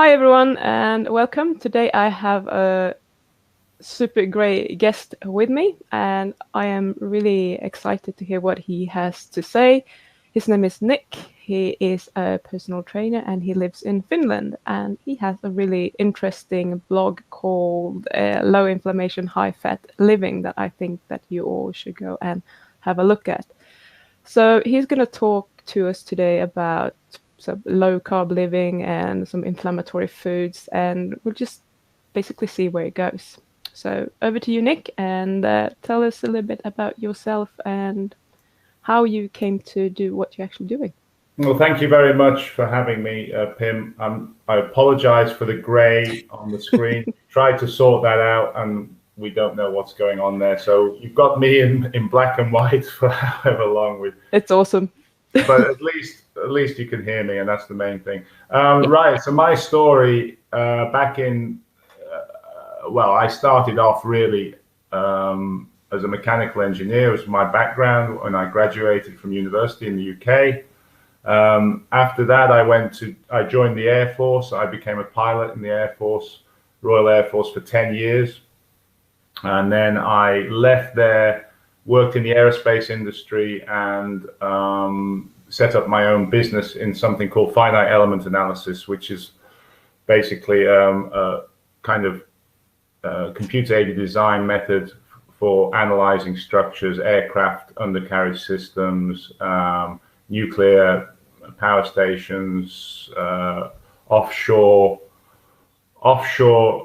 Hi everyone and welcome. Today I have a super great guest with me and I am really excited to hear what he has to say. His name is Nick. He is a personal trainer and he lives in Finland, and he has a really interesting blog called Low Inflammation High Fat Living that I think that you all should go and have a look at. So he's going to talk to us today about some low carb living and some inflammatory foods, and we'll just basically see where it goes. So over to you, Nick, and tell us a little bit about yourself and how you came to do what you're actually doing. Well, thank you very much for having me, Pim. I apologize for the grey on the screen. Tried to sort that out, and we don't know what's going on there. So you've got me in black and white for however long. It's awesome. But at least you can hear me, and that's the main thing. Right. So my story back in I started off really as a mechanical engineer. Was my background when I graduated from university in the UK. After that, I joined the Air Force. I became a pilot in the Air Force, Royal Air Force, for 10 years. And then I left there, worked in the aerospace industry, and set up my own business in something called finite element analysis, which is basically a kind of computer-aided design method for analyzing structures, aircraft undercarriage systems, nuclear power stations, offshore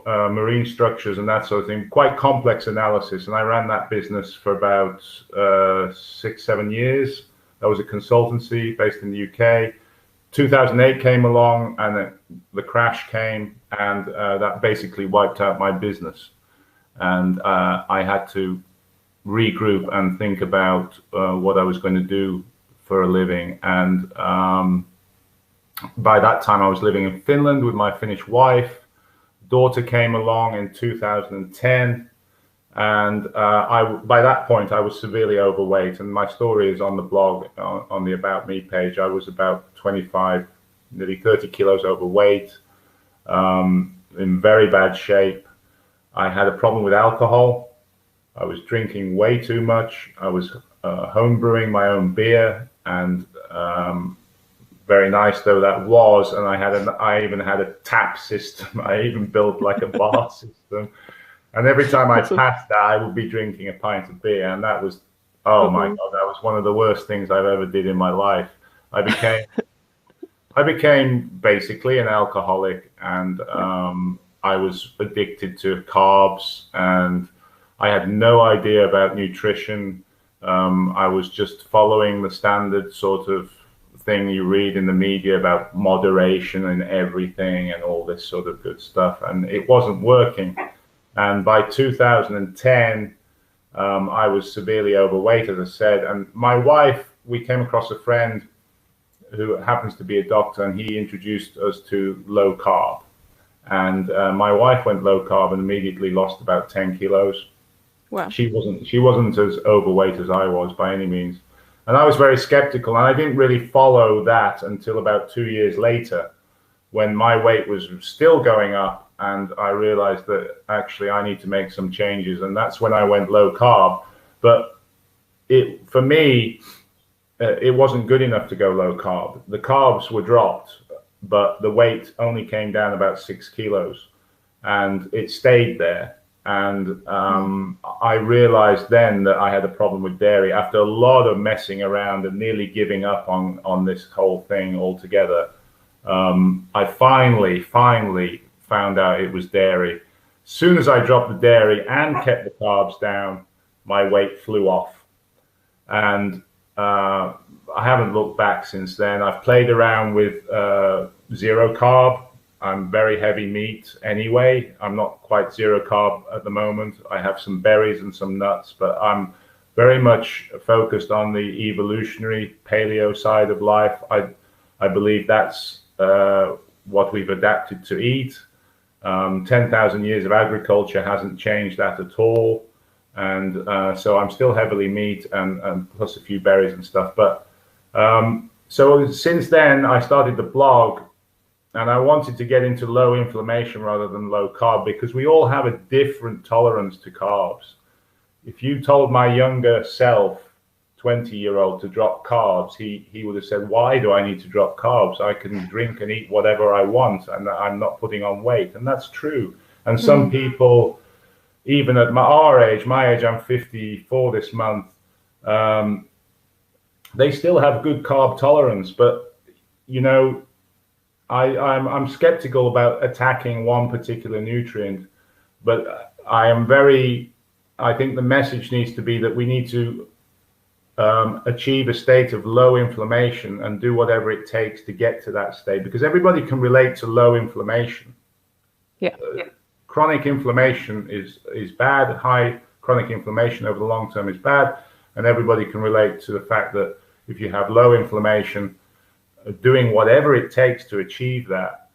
marine structures, and that sort of thing. Quite complex analysis. And I ran that business for about 6-7 years. That was a consultancy based in the UK. 2008 came along, and the crash came, and that basically wiped out my business. And I had to regroup and think about what I was going to do for a living. And by that time I was living in Finland with my Finnish wife. Daughter came along in 2010, and by that point I was severely overweight, and my story is on the blog on the About Me page. I was about 25, nearly 30 kilos overweight, in very bad shape. I had a problem with alcohol. I was drinking way too much. I was home brewing my own beer, and very nice though that was, and I even had a tap system. I even built like a bar system, and every time I passed that, I would be drinking a pint of beer, and that was, oh my God, that was one of the worst things I've ever did in my life. I became basically an alcoholic, and I was addicted to carbs, and I had no idea about nutrition. I was just following the standard sort of thing you read in the media about moderation and everything and all this sort of good stuff, and it wasn't working. And by 2010, I was severely overweight, as I said. And my wife, we came across a friend who happens to be a doctor, and he introduced us to low carb. And my wife went low carb and immediately lost about 10 kilos. Wow. She wasn't as overweight as I was by any means. And I was very skeptical, and I didn't really follow that until about 2 years later, when my weight was still going up, and I realized that actually I need to make some changes. And that's when I went low carb. But for me, it wasn't good enough to go low carb. The carbs were dropped, but the weight only came down about 6 kilos, and it stayed there. And I realized then that I had a problem with dairy. After a lot of messing around and nearly giving up on this whole thing altogether, I finally found out it was dairy. As soon as I dropped the dairy and kept the carbs down, my weight flew off. And I haven't looked back since then. I've played around with zero carb. I'm very heavy meat anyway. I'm not quite zero carb at the moment. I have some berries and some nuts, but I'm very much focused on the evolutionary paleo side of life. I believe that's what we've adapted to eat. 10,000 years of agriculture hasn't changed that at all. And so I'm still heavily meat and plus a few berries and stuff. But so since then, I started the blog. and I wanted to get into low inflammation rather than low carb, because we all have a different tolerance to carbs. If you told my younger self, 20-year-old, to drop carbs, he would have said, why do I need to drop carbs? I can drink and eat whatever I want, and I'm not putting on weight. And that's true. And some people, even at my age, I'm 54 this month, they still have good carb tolerance. But, you know, I'm skeptical about attacking one particular nutrient, but I think the message needs to be that we need to achieve a state of low inflammation and do whatever it takes to get to that state, because everybody can relate to low inflammation. Chronic inflammation is bad. High chronic inflammation over the long term is bad, and everybody can relate to the fact that if you have low inflammation, doing whatever it takes to achieve that,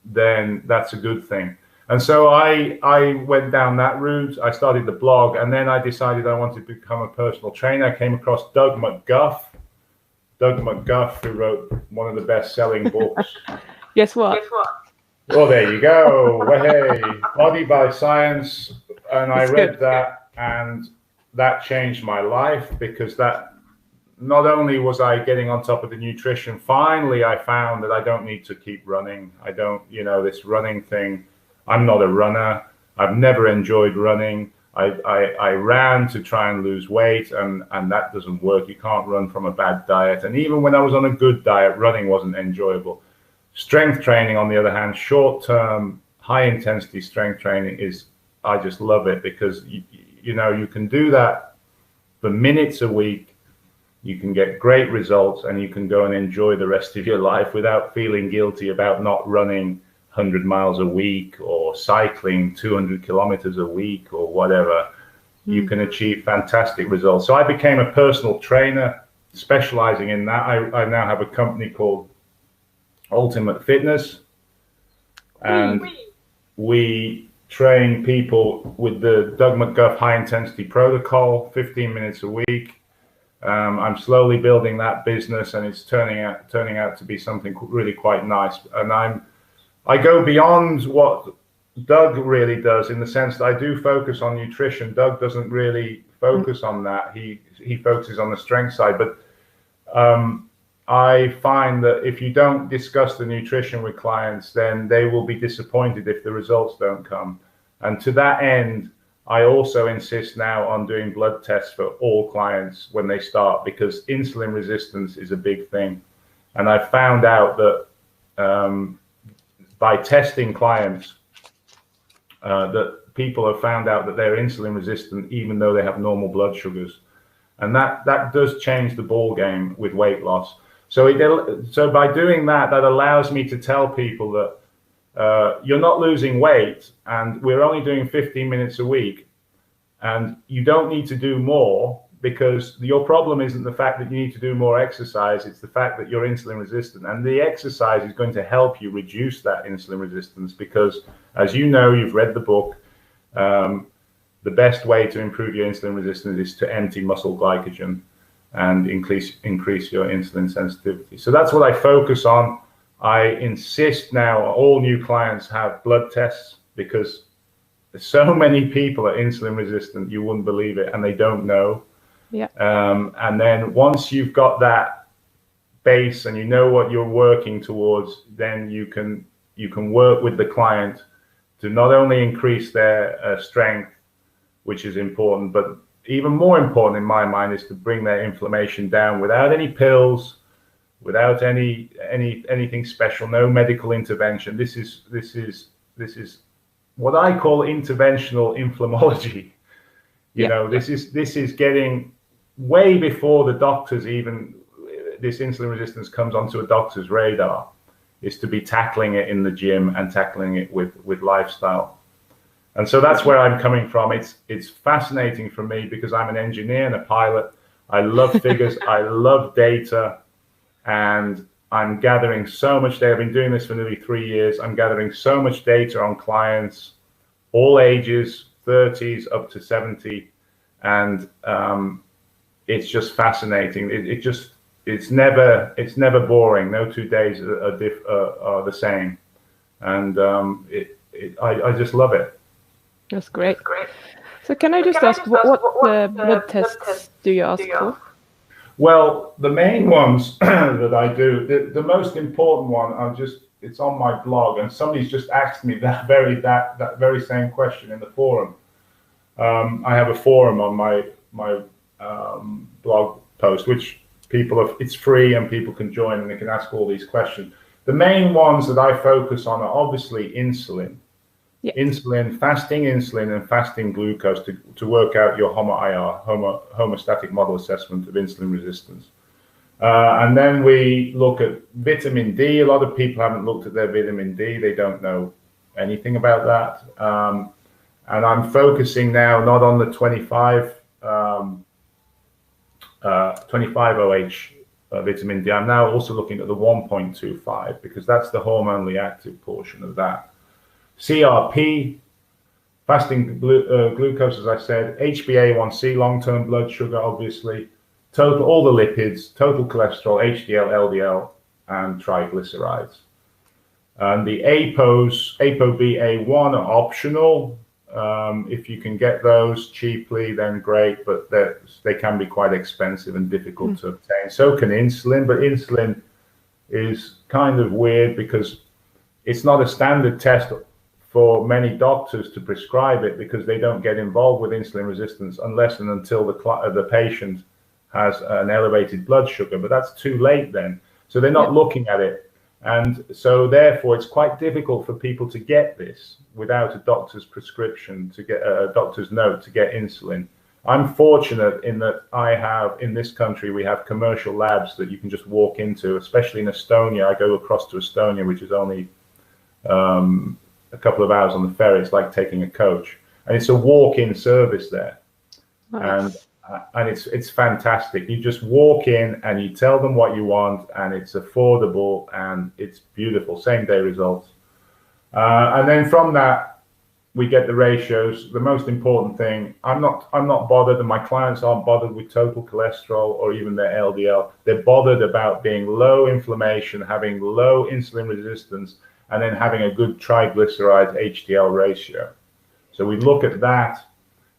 then that's a good thing. And so I went down that route. I started the blog, and then I decided I wanted to become a personal trainer. I came across Doug McGuff, who wrote one of the best-selling books. Guess what? Well, there you go. Hey, Body by Science. And I read that, and that changed my life, because that not only was I getting on top of the nutrition, finally I found that I don't need to keep running. I don't, this running thing, I'm not a runner. I've never enjoyed running. I ran to try and lose weight, and that doesn't work. You can't run from a bad diet. And even when I was on a good diet, running wasn't enjoyable. Strength training, on the other hand, short-term, high-intensity strength training I just love it, because, you can do that for minutes a week. You can get great results, and you can go and enjoy the rest of your life without feeling guilty about not running 100 miles a week or cycling 200 kilometers a week or whatever. You can achieve fantastic results. So I became a personal trainer specializing in that. I now have a company called Ultimate Fitness, and we train people with the Doug McGuff high intensity protocol, 15 minutes a week. I'm slowly building that business, and it's turning out to be something really quite nice. And I go beyond what Doug really does, in the sense that I do focus on nutrition. Doug doesn't really focus on that. He focuses on the strength side. But I find that if you don't discuss the nutrition with clients, then they will be disappointed if the results don't come. And to that end, I also insist now on doing blood tests for all clients when they start, because insulin resistance is a big thing. And I found out that by testing clients, that people have found out that they're insulin resistant even though they have normal blood sugars. And that does change the ball game with weight loss. So by doing that, that allows me to tell people that you're not losing weight, and we're only doing 15 minutes a week, and you don't need to do more, because your problem isn't the fact that you need to do more exercise. It's the fact that you're insulin resistant, and the exercise is going to help you reduce that insulin resistance, because, as you know, you've read the book, the best way to improve your insulin resistance is to empty muscle glycogen and increase your insulin sensitivity. So that's what I focus on. I insist now all new clients have blood tests, because so many people are insulin resistant, you wouldn't believe it, and they don't know. Yeah. And then once you've got that base and you know what you're working towards, then you can work with the client to not only increase their strength, which is important, but even more important in my mind is to bring their inflammation down without any pills, without anything special, no medical intervention. This is what I call interventional inflammology. This is getting way before the doctors even, this insulin resistance comes onto a doctor's radar, is to be tackling it in the gym and tackling it with lifestyle. And so that's where I'm coming from. It's fascinating for me, because I'm an engineer and a pilot. I love figures, I love data, and I'm gathering so much data. I've been doing this for nearly 3 years. I'm gathering so much data on clients, all ages, 30s up to 70, and it's just fascinating. it's never boring. No 2 days are the same, and I just love it. That's great. So can I just ask, what blood tests do you ask for? Well, the main ones that I do, the most important one, it's on my blog, and somebody's just asked me that very same question in the forum. I have a forum on my blog post, which it's free and people can join and they can ask all these questions. The main ones that I focus on are obviously insulin. Yeah. Insulin, fasting insulin and fasting glucose to work out your homeostatic model assessment of insulin resistance. And then we look at vitamin D. A lot of people haven't looked at their vitamin D. They don't know anything about that. And I'm focusing now not on the 25-OH vitamin D. I'm now also looking at the 1.25 because that's the hormonally active portion of that. CRP, fasting glucose, as I said, HbA1c, long-term blood sugar, obviously, all the lipids, total cholesterol, HDL, LDL, and triglycerides. And the APOs, ApoB, A1 are optional. If you can get those cheaply, then great, but they can be quite expensive and difficult to obtain. So can insulin, but insulin is kind of weird because it's not a standard test for many doctors to prescribe it because they don't get involved with insulin resistance unless and until the patient has an elevated blood sugar, but that's too late then. So they're not looking at it. And so therefore it's quite difficult for people to get this without a doctor's prescription, to get a doctor's note to get insulin. I'm fortunate in that in this country, we have commercial labs that you can just walk into, especially in Estonia. I go across to Estonia, which is only a couple of hours on the ferry. It's like taking a coach, and it's a walk-in service there. Nice. And it's fantastic. You just walk in and you tell them what you want, and it's affordable and it's beautiful, same day results. And then from that we get the ratios. The most important thing, I'm not bothered, and my clients aren't bothered with total cholesterol or even their LDL. They're bothered about being low inflammation, having low insulin resistance, and then having a good triglyceride HDL ratio. So we look at that.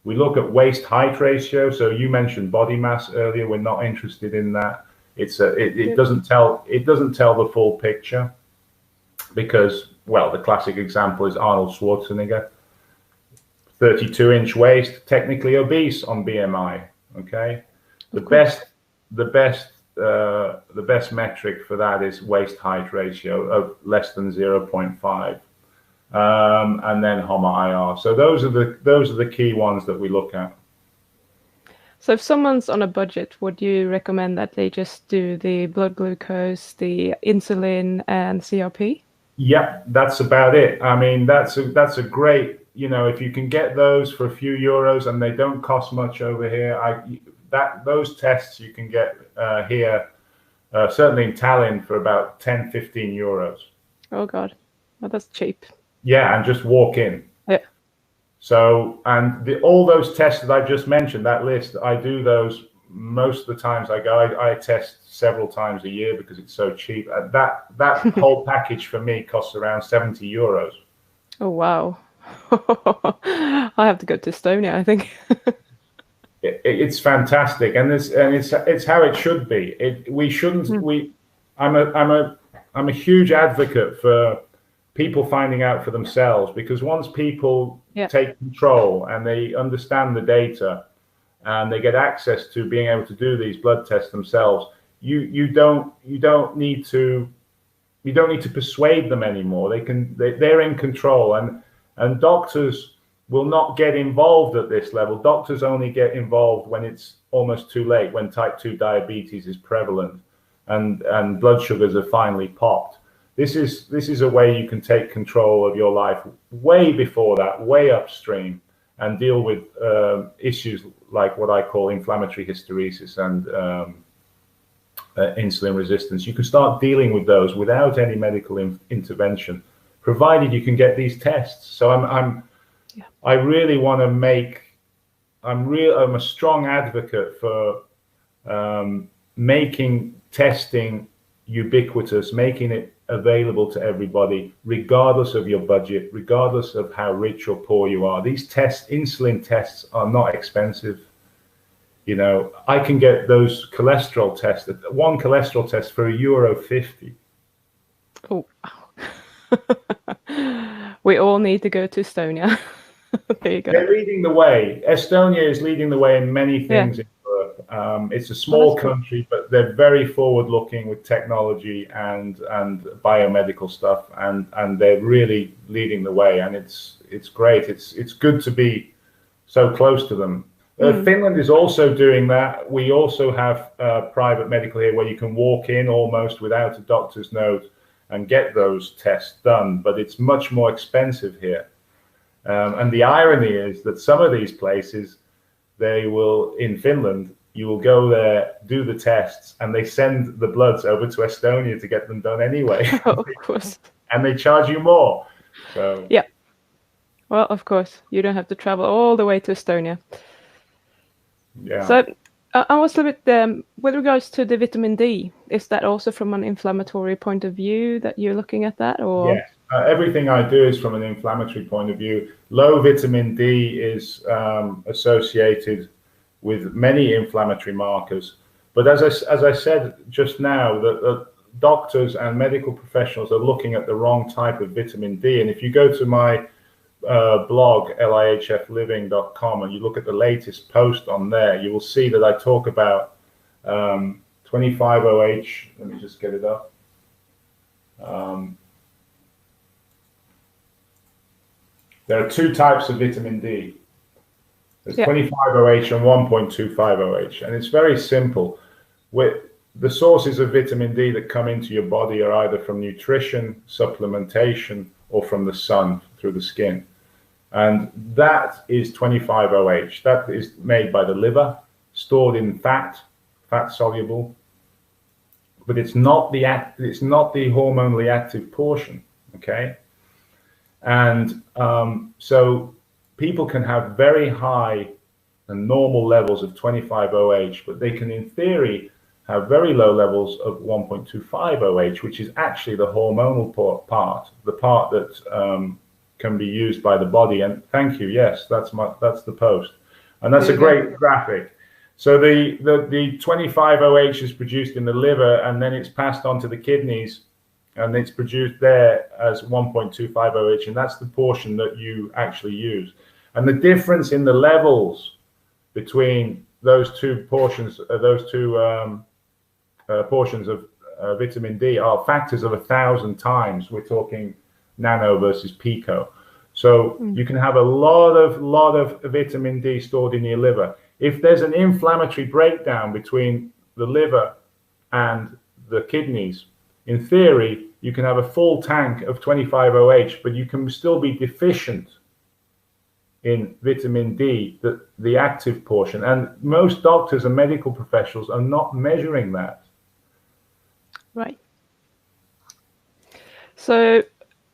We look at waist height ratio. So you mentioned body mass earlier. We're not interested in that. It doesn't tell the full picture because, well, the classic example is Arnold Schwarzenegger, 32-inch waist, technically obese on BMI. Okay, the best metric for that is waist height ratio of less than 0.5. And then HOMA-IR. So those are the key ones that we look at. So if someone's on a budget, would you recommend that they just do the blood glucose, the insulin, and CRP? Yep, that's about it. I mean, that's a great, if you can get those for a few euros and they don't cost much over here. Those tests you can get here, certainly in Tallinn, for about 10-15 euros. Oh God, well, that's cheap. Yeah, and just walk in. Yeah. So, and all those tests that I just mentioned, that list, I do those most of the times I go. I test several times a year because it's so cheap. That whole package for me costs around 70 euros. Oh, wow. I have to go to Estonia, I think. It's fantastic, and it's how it should be. We shouldn't. I'm a huge advocate for people finding out for themselves, because once people take control and they understand the data and they get access to being able to do these blood tests themselves, you don't need to persuade them anymore. They're in control, and doctors will not get involved at this level. Doctors only get involved when it's almost too late, when type 2 diabetes is prevalent and blood sugars are finally popped. This is a way you can take control of your life way before that, way upstream, and deal with issues like what I call inflammatory hysteresis and insulin resistance. You can start dealing with those without any medical intervention, provided you can get these tests. So I really want to I'm a strong advocate for making testing ubiquitous, making it available to everybody, regardless of your budget, regardless of how rich or poor you are. These tests, insulin tests, are not expensive. You know, I can get those cholesterol tests, one cholesterol test for €1.50. Oh, we all need to go to Estonia. There you go. They're leading the way. Estonia is leading the way in many things in Europe. It's a small country, but they're very forward-looking with technology and biomedical stuff, and they're really leading the way. And it's great. It's good to be so close to them. Finland is also doing that. We also have private medical here where you can walk in almost without a doctor's note and get those tests done, but it's much more expensive here. And the irony is that some of these places, they will, in Finland, you will go there, do the tests, and they send the bloods over to Estonia to get them done anyway. Of course. And they charge you more. So yeah. Well, of course, you don't have to travel all the way to Estonia. Yeah. So I was a bit, with regards to the vitamin D, is that also from an inflammatory point of view that you're looking at that? Or? Yes. Everything I do is from an inflammatory point of view. Low vitamin D is associated with many inflammatory markers. But as I said just now, the doctors and medical professionals are looking at the wrong type of vitamin D. And if you go to my blog, lihfliving.com, and you look at the latest post on there, you will see that I talk about 25OH. Let me just get it up. There are two types of vitamin D. There's 25OH and 1.25OH, and it's very simple. The sources of vitamin D that come into your body are either from nutrition, supplementation, or from the sun through the skin. And that is 25OH. That is made by the liver, stored in fat soluble, but it's not the hormonally active portion. Okay. And so people can have very high and normal levels of 25OH, but they can, in theory, have very low levels of 1.25OH, which is actually the hormonal part, the part that can be used by the body. And thank you. Yes, that's the post, and that's a great graphic. So the 25OH is produced in the liver, and then it's passed on to the kidneys. And it's produced there as 1.25OH, and that's the portion that you actually use. And the difference in the levels between those two portions, portions of vitamin D are factors of 1,000 times. We're talking nano versus pico. So you can have a lot of vitamin D stored in your liver. If there's an inflammatory breakdown between the liver and the kidneys, in theory, you can have a full tank of 25OH, but you can still be deficient in vitamin D, the active portion. And most doctors and medical professionals are not measuring that. Right. So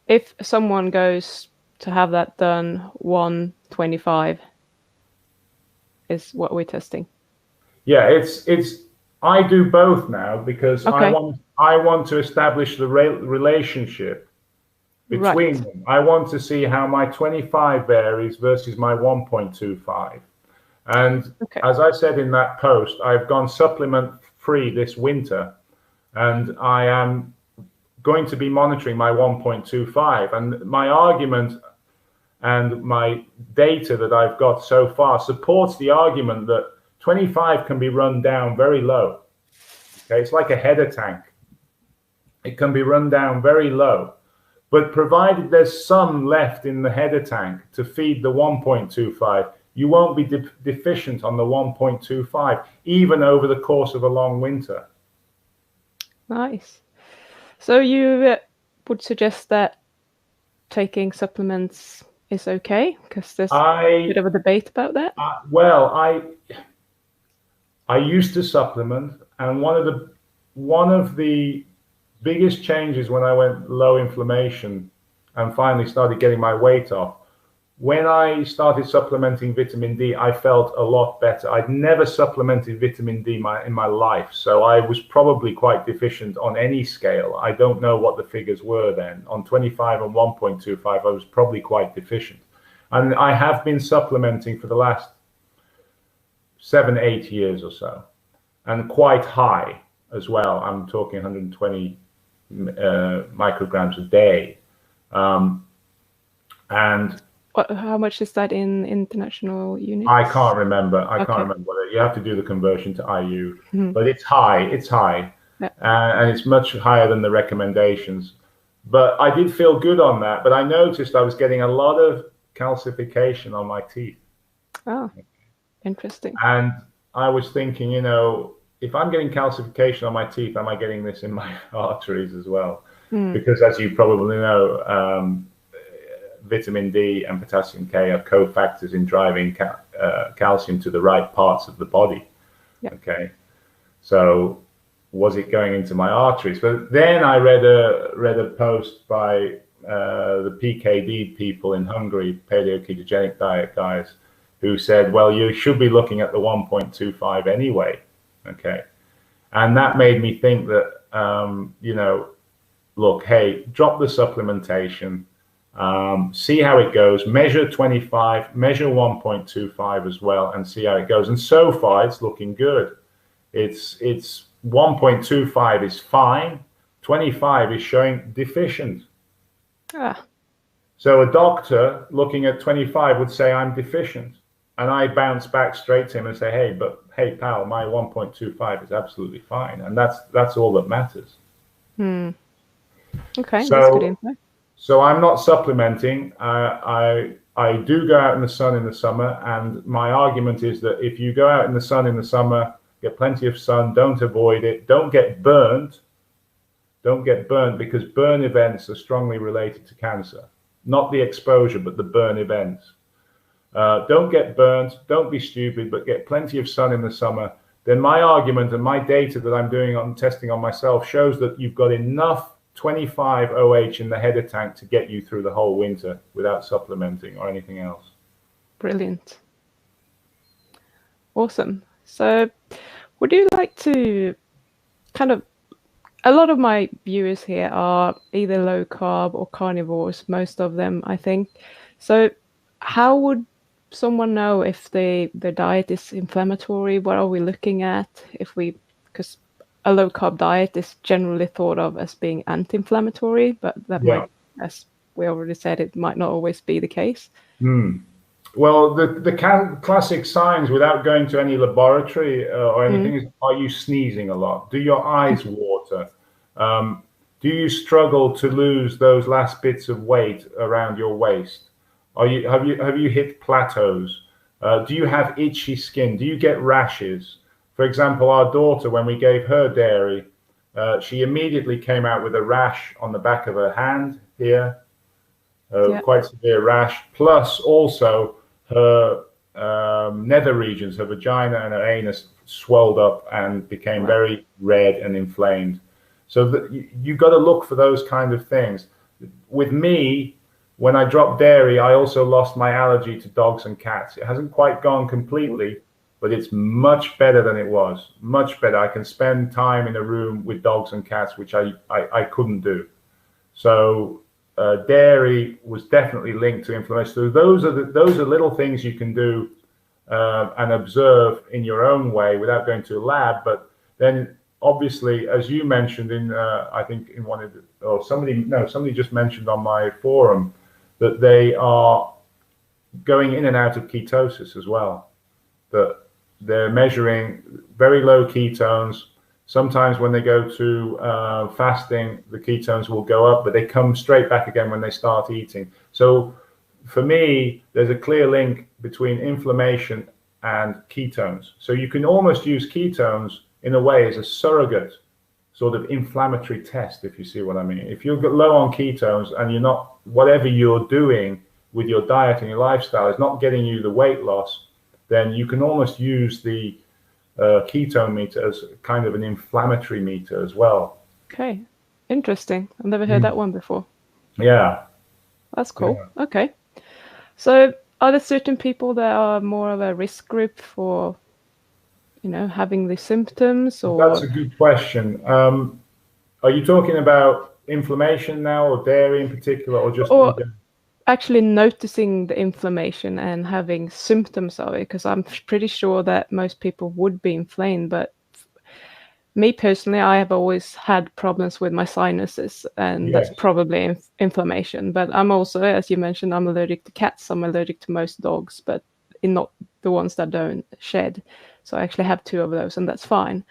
if someone goes to have that done, 125 is what we're testing. Yeah, I do both now because I want to establish the relationship between them. I want to see how my 25 varies versus my 1.25. And as I said in that post, I've gone supplement free this winter, and I am going to be monitoring my 1.25. And my argument and my data that I've got so far supports the argument that 25 can be run down very low. Okay, it's like a header tank. It can be run down very low, but provided there's some left in the header tank to feed the 1.25, you won't be deficient on the 1.25, even over the course of a long winter. Nice. So you would suggest that taking supplements is okay? Because there's a bit of a debate about that. Well, I used to supplement, and one of the biggest changes when I went low inflammation and finally started getting my weight off when I started supplementing vitamin D, I felt a lot better. I'd never supplemented vitamin D in my life, so I was probably quite deficient on any scale. I don't know what the figures were then. On 25 and 1.25, I was probably quite deficient. And I have been supplementing for the last 7-8 years or so, and quite high as well. I'm talking 120 micrograms a day. And how much is that in international units? I can't remember. I can't remember what you have to do the conversion to IU, but it's high. It's high, and it's much higher than the recommendations. But I did feel good on that. But I noticed I was getting a lot of calcification on my teeth. Oh, interesting. And I was thinking, you know, if I'm getting calcification on my teeth, am I getting this in my arteries as well? Because as you probably know, vitamin D and potassium K are cofactors in driving calcium to the right parts of the body. Yeah. Okay, so was it going into my arteries? But then I read a post by the PKD people in Hungary, paleo ketogenic diet guys, who said, well, you should be looking at the 1.25 anyway. Okay, and that made me think that you know, look, hey, drop the supplementation. See how it goes, measure 25, measure 1.25 as well, and see how it goes. And so far it's looking good. It's 1.25 is fine, 25 is showing deficient. So a doctor looking at 25 would say I'm deficient, and I bounce back straight to him and say, hey pal, my 1.25 is absolutely fine, and that's all that matters. Okay, so, that's good info. So I'm not supplementing. I do go out in the sun in the summer, and my argument is that if you go out in the sun in the summer, get plenty of sun, don't avoid it, don't get burnt. Don't get burnt, because burn events are strongly related to cancer. Not the exposure, but the burn events. Don't get burnt, don't be stupid, but get plenty of sun in the summer. Then my argument and my data that I'm doing on testing on myself shows that you've got enough 25 OH in the header tank to get you through the whole winter without supplementing or anything else. Brilliant. Awesome. So would you like to kind of, a lot of my viewers here are either low carb or carnivores, most of them, I think. So how would someone know if their diet is inflammatory? What are we looking at? Because a low carb diet is generally thought of as being anti-inflammatory, but that might, as we already said, it might not always be the case. Well, the classic signs, without going to any laboratory or anything, is: are you sneezing a lot? Do your eyes water? Do you struggle to lose those last bits of weight around your waist? Have you hit plateaus? Do you have itchy skin? Do you get rashes? For example, our daughter, when we gave her dairy, she immediately came out with a rash on the back of her hand here, quite severe rash, plus also her nether regions, her vagina and her anus swelled up and became very red and inflamed. So you got to look for those kind of things. With me, when I dropped dairy, I also lost my allergy to dogs and cats. It hasn't quite gone completely, but it's much better than it was. Much better. I can spend time in a room with dogs and cats, which I couldn't do. So dairy was definitely linked to inflammation. So those are little things you can do and observe in your own way without going to a lab. But then, obviously, as you mentioned in, I think in one of the, or somebody just mentioned on my forum that they are going in and out of ketosis as well. That they're measuring very low ketones. Sometimes when they go to fasting, the ketones will go up, but they come straight back again when they start eating. So for me, there's a clear link between inflammation and ketones. So you can almost use ketones in a way as a surrogate sort of inflammatory test, if you see what I mean. If you're low on ketones and you're not, whatever you're doing with your diet and your lifestyle is not getting you the weight loss, then you can almost use the ketone meter as kind of an inflammatory meter as well. Okay, interesting. I've never heard that one before. Yeah. That's cool. Yeah. Okay. So are there certain people that are more of a risk group for, having the symptoms, That's or a good question. Are you talking about inflammation now, or dairy in particular, or just in or general? actually noticing the inflammation and having symptoms of it? Because I'm pretty sure that most people would be inflamed, but me personally, I have always had problems with my sinuses, and that's Yes. probably inflammation. But I'm also, as you mentioned, I'm allergic to cats. I'm allergic to most dogs, but not the ones that don't shed. So I actually have two of those, and that's fine.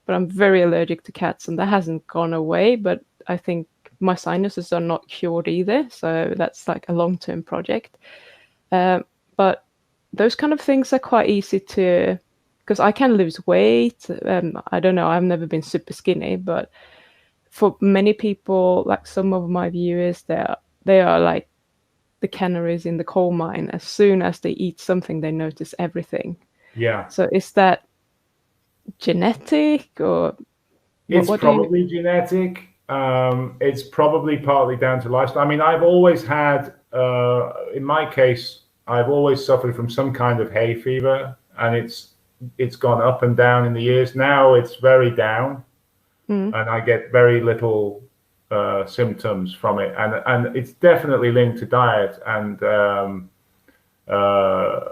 But I'm very allergic to cats, and that hasn't gone away. But I think my sinuses are not cured either. So that's like a long-term project. But those kind of things are quite easy to, because I can lose weight. I don't know, I've never been super skinny, but for many people, like some of my viewers, they are like the canaries in the coal mine. As soon as they eat something, they notice everything. Yeah. So is that genetic, or It's what do you? probably genetic. It's probably partly down to lifestyle. I mean, I've always had, in my case, I've always suffered from some kind of hay fever, and it's gone up and down in the years. Now it's very down, Mm, and I get very little symptoms from it, and it's definitely linked to diet and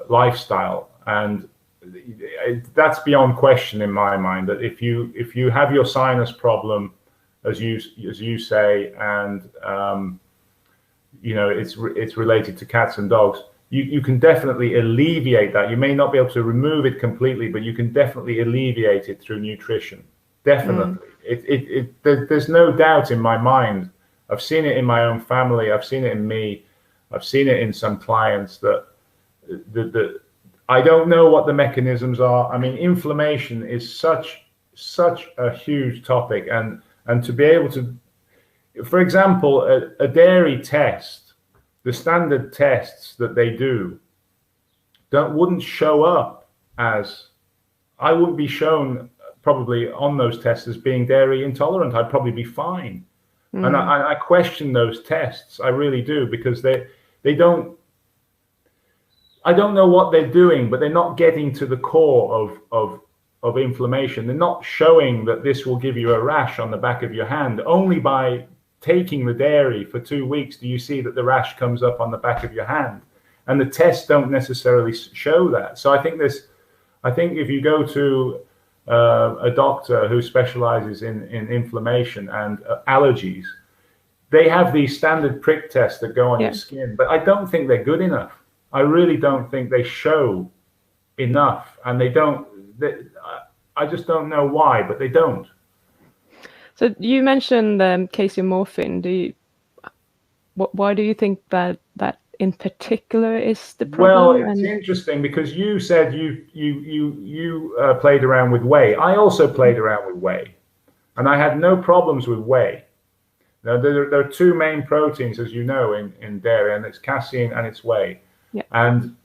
lifestyle, and that's beyond question in my mind. That if you have your sinus problem, as you say, and it's related to cats and dogs, you can definitely alleviate that. You may not be able to remove it completely, but you can definitely alleviate it through nutrition. mm, Definitely, there's no doubt in my mind. I've seen it in my own family. I've seen it in me. I've seen it in some clients that the I don't know what the mechanisms are. I mean, inflammation is such a huge topic, and to be able to, for example, a dairy test, the standard tests that they do wouldn't show up as, I wouldn't be shown probably on those tests as being dairy intolerant. I'd probably be fine. And mm, I question those tests. I really do, because they don't, I don't know what they're doing, but they're not getting to the core of inflammation. They're not showing that this will give you a rash on the back of your hand. Only by taking the dairy for 2 weeks do you see that the rash comes up on the back of your hand. And the tests don't necessarily show that. So I think if you go to a doctor who specializes in inflammation and allergies, they have these standard prick tests that go on your yeah. skin, but I don't think they're good enough. I really don't think they show enough, and they don't. I just don't know why, but they don't. So you mentioned casomorphin. Why do you think that in particular is the Well, problem? it's And interesting because you said you played around with whey. I also played around with whey, and I had no problems with whey. Now there are two main proteins, as you know, in dairy, and it's casein and it's whey. yeah, And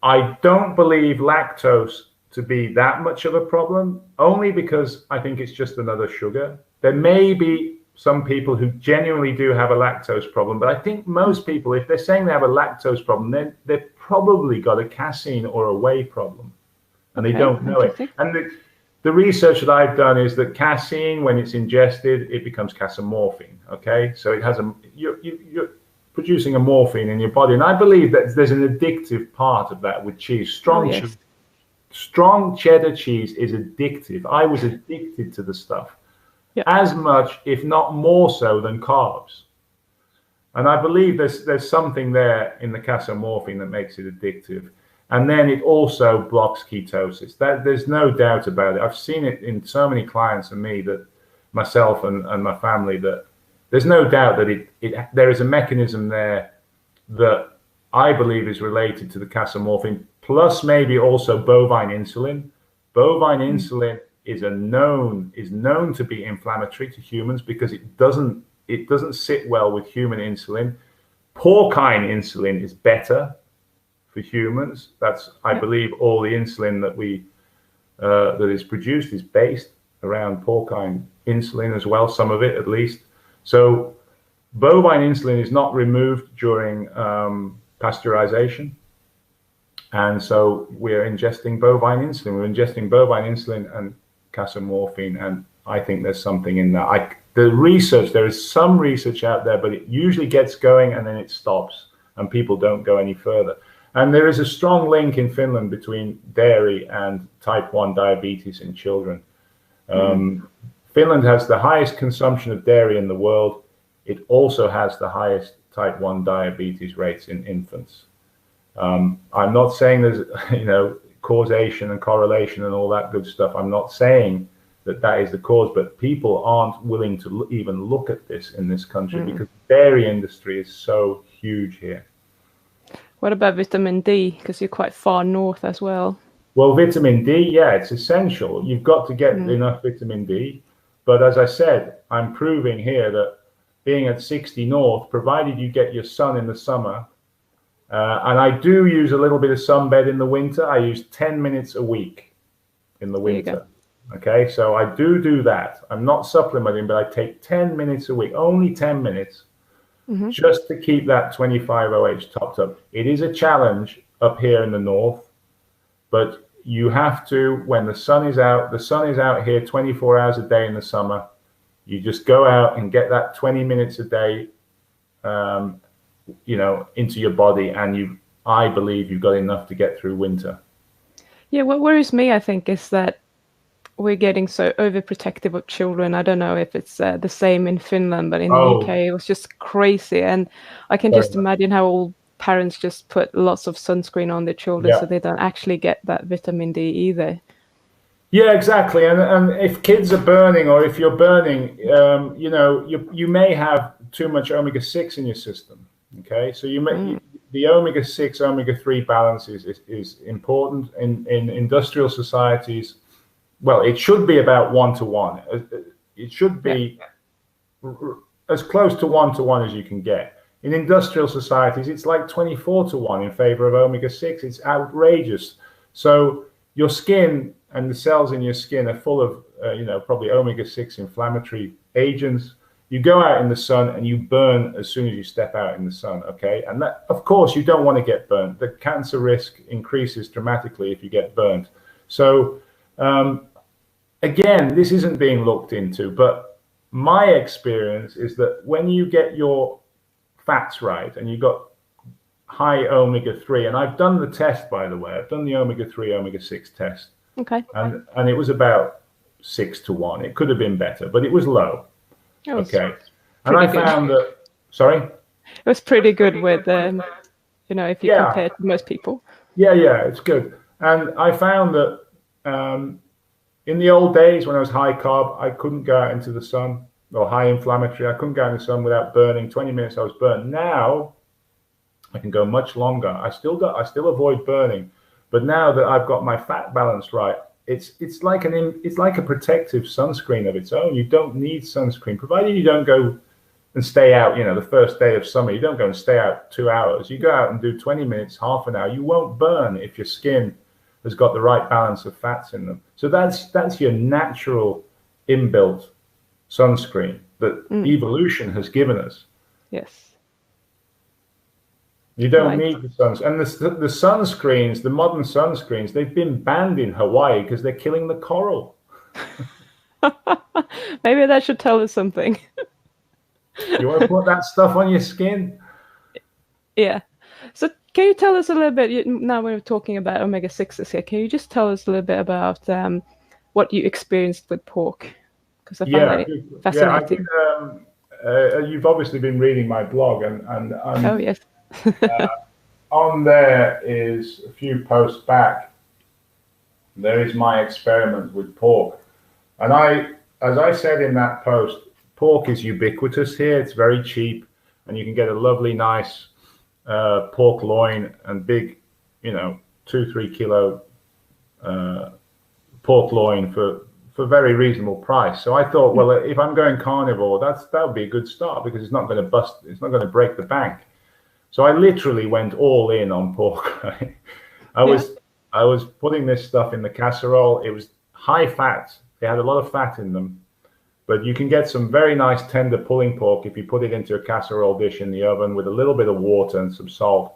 I don't believe lactose to be that much of a problem, only because I think it's just another sugar. There may be some people who genuinely do have a lactose problem, but I think mm, most people, if they're saying they have a lactose problem, then they've probably got a casein or a whey problem, and they okay, don't know it. interesting. And the research that I've done is that casein, when it's ingested, it becomes casomorphine. Okay, so it has you're producing a morphine in your body, and I believe that there's an addictive part of that with cheese. Oh yes, Strong cheddar cheese is addictive. I was addicted to the stuff yeah, as much, if not more so, than carbs. And I believe there's something there in the casomorphine that makes it addictive. And then it also blocks ketosis. That there's no doubt about it. I've seen it in so many clients and me, that myself and my family, that there's no doubt that there is a mechanism there that I believe is related to the casomorphine, plus maybe also bovine insulin. Bovine mm, insulin is known to be inflammatory to humans because it doesn't sit well with human insulin. Porcine insulin is better for humans. That's, I yeah, believe, all the insulin that is produced is based around porcine insulin as well, some of it at least. So bovine insulin is not removed during pasteurization. And so we're ingesting bovine insulin. We're ingesting bovine insulin and casomorphine, and I think there's something in that. There is some research out there, but it usually gets going and then it stops, and people don't go any further. And there is a strong link in Finland between dairy and type 1 diabetes in children. Finland has the highest consumption of dairy in the world. It also has the highest type 1 diabetes rates in infants. I'm not saying there's, causation and correlation and all that good stuff. I'm not saying that is the cause, but people aren't willing to even look at this in this country because the dairy industry is so huge here. What about vitamin D? Because you're quite far north as well. Well, vitamin D, yeah, it's essential. You've got to get enough vitamin D. But as I said, I'm proving here that being at 60 north, provided you get your sun in the summer, and I do use a little bit of sunbed in the winter. I use 10 minutes a week in the winter. Okay, so I do that. I'm not supplementing, but I take 10 minutes a week, only 10 minutes, just to keep that 25 OH topped up. It is a challenge up here in the north, but you have to, when the sun is out here 24 hours a day in the summer. You just go out and get that 20 minutes a day, into your body, and I believe you've got enough to get through winter. Yeah, what worries me, I think, is that we're getting so overprotective of children. I don't know if it's the same in Finland, but in the UK it was just crazy. And I can just imagine how all parents just put lots of sunscreen on their children so they don't actually get that vitamin D either. Yeah, exactly. And if kids are burning, or if you're burning, you may have too much omega-6 in your system. Okay, so the omega-6, omega-3 balance is important in industrial societies. Well, it should be about 1-to-1. It should be as close to 1-to-1 as you can get. In industrial societies, it's like 24-to-1 in favor of omega-6. It's outrageous. So your skin and the cells in your skin are full of, probably omega-6 inflammatory agents. You go out in the sun and you burn as soon as you step out in the sun, okay? And that, of course, you don't want to get burnt. The cancer risk increases dramatically if you get burnt. So, again, this isn't being looked into, but my experience is that when you get your fats right and you've got high omega-3, and I've done the test, by the way, I've done the omega-3, omega-6 test. Okay. And it was about 6-to-1. It could have been better, but it was low. Okay. And I found that, sorry? It was pretty good with, if you compare to most people. Yeah, it's good. And I found that in the old days when I was high carb, I couldn't go out into the sun, or high inflammatory, I couldn't go out in the sun without burning. 20 minutes I was burned. Now I can go much longer. I still avoid burning, but now that I've got my fat balance right, it's like a protective sunscreen of its own. You don't need sunscreen, provided you don't go and stay out. The first day of summer, you don't go and stay out 2 hours. You go out and do 20 minutes, half an hour. You won't burn if your skin has got the right balance of fats in them. So that's your natural inbuilt sunscreen that evolution has given us. Yes. You don't need the sunscreen. And the sunscreens, the modern sunscreens, they've been banned in Hawaii because they're killing the coral. Maybe that should tell us something. You want to put that stuff on your skin? Yeah. So can you tell us a little bit, now we're talking about omega-6s here, can you just tell us a little bit about what you experienced with pork? Because I find that fascinating. You've obviously been reading my blog, and oh, yes. On there is a few posts back. There is my experiment with pork. And as I said in that post, pork is ubiquitous here. It's very cheap, and you can get a lovely, nice pork loin and big, 2-3 kilo pork loin for very reasonable price. So I thought, well, if I'm going carnivore, that would be a good start, because it's not going to break the bank. So I literally went all in on pork. Right? I was putting this stuff in the casserole. It was high fat. They had a lot of fat in them, but you can get some very nice tender pulling pork if you put it into a casserole dish in the oven with a little bit of water and some salt.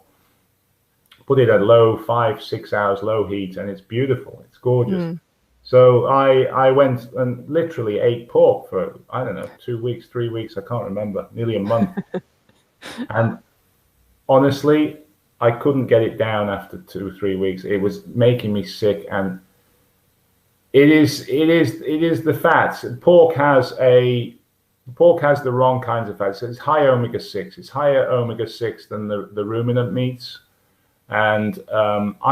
put it at low 5-6 hours low heat, and it's beautiful. It's gorgeous. Mm. So I went and literally ate pork for, I don't know, 2 weeks, 3 weeks, I can't remember, nearly a month. And honestly, I couldn't get it down after 2 or 3 weeks. It was making me sick, and it is the fats. Pork has the wrong kinds of fats. It's high omega-6. It's higher omega-6 than the ruminant meats, and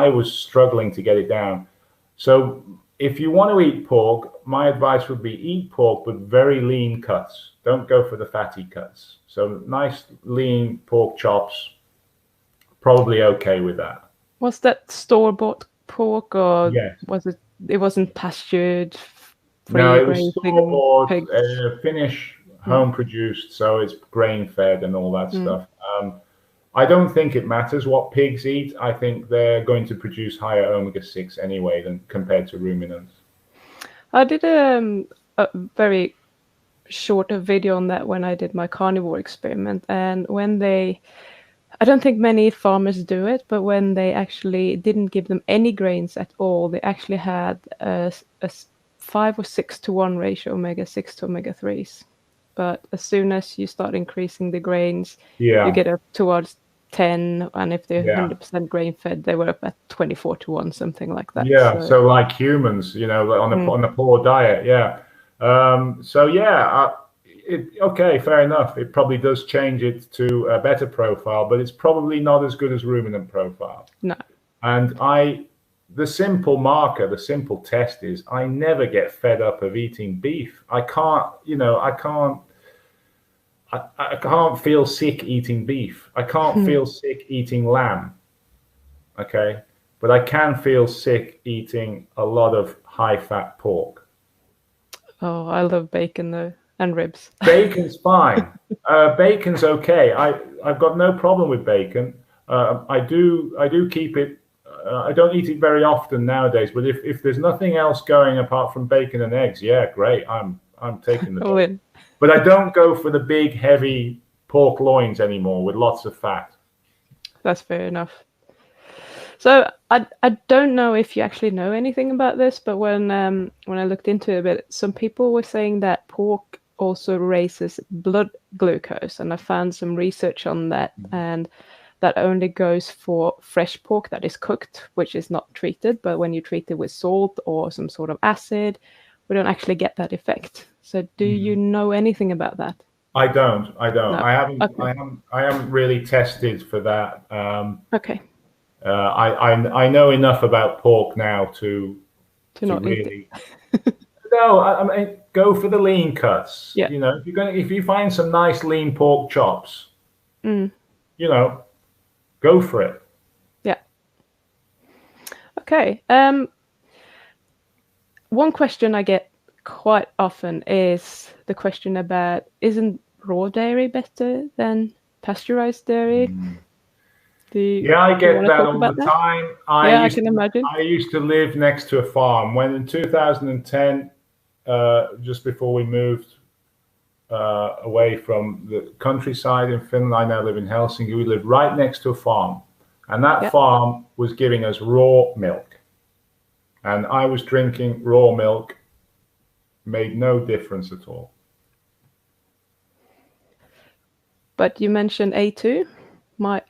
I was struggling to get it down. So if you want to eat pork, my advice would be eat pork, but very lean cuts. Don't go for the fatty cuts. So nice lean pork chops, probably okay with that. Was that store-bought pork, or Yes. was it? It wasn't pastured, free No, it was grazing store-bought, pigs. Finnish, home-produced, so it's grain-fed and all that Mm. stuff. I don't think it matters what pigs eat. I think they're going to produce higher omega-6 anyway than compared to ruminants. I did a very short video on that when I did my carnivore experiment, and when I don't think many farmers do it, but when they actually didn't give them any grains at all, they actually had a 5 or 6 to 1 ratio omega-6 to omega-3s. But as soon as you start increasing the grains, you get up towards 10, and if they're 100% grain fed, they were up at 24 to 1, something like that. Yeah, so like humans, on a poor diet, yeah. Okay, fair enough. It probably does change it to a better profile, but it's probably not as good as ruminant profile. No. And the simple marker, the simple test is I never get fed up of eating beef. I can't feel sick eating beef. I can't feel sick eating lamb. Okay. But I can feel sick eating a lot of high-fat pork. Oh, I love bacon though, and ribs. Bacon's fine. Bacon's okay. I've got no problem with bacon. I do keep it. I don't eat it very often nowadays. But if there's nothing else going apart from bacon and eggs, yeah, great. I'm taking the All in. But I don't go for the big, heavy pork loins anymore with lots of fat. That's fair enough. So I don't know if you actually know anything about this, but when I looked into it a bit, some people were saying that pork also raises blood glucose, and I found some research on that, and that only goes for fresh pork that is cooked, which is not treated. But when you treat it with salt or some sort of acid, we don't actually get that effect. So do you know anything about that? I don't. No. I haven't really tested for that. Okay. I know enough about pork now to not really. No, I mean, go for the lean cuts. Yeah. If you find some nice lean pork chops, go for it. Yeah. Okay. One question I get quite often is the question about, isn't raw dairy better than pasteurized dairy? I get that all the time. I can imagine. I used to live next to a farm. When in 2010, just before we moved away from the countryside in Finland, I now live in Helsinki. We lived right next to a farm, and that farm was giving us raw milk, and I was drinking raw milk. Made no difference at all. But you mentioned A2.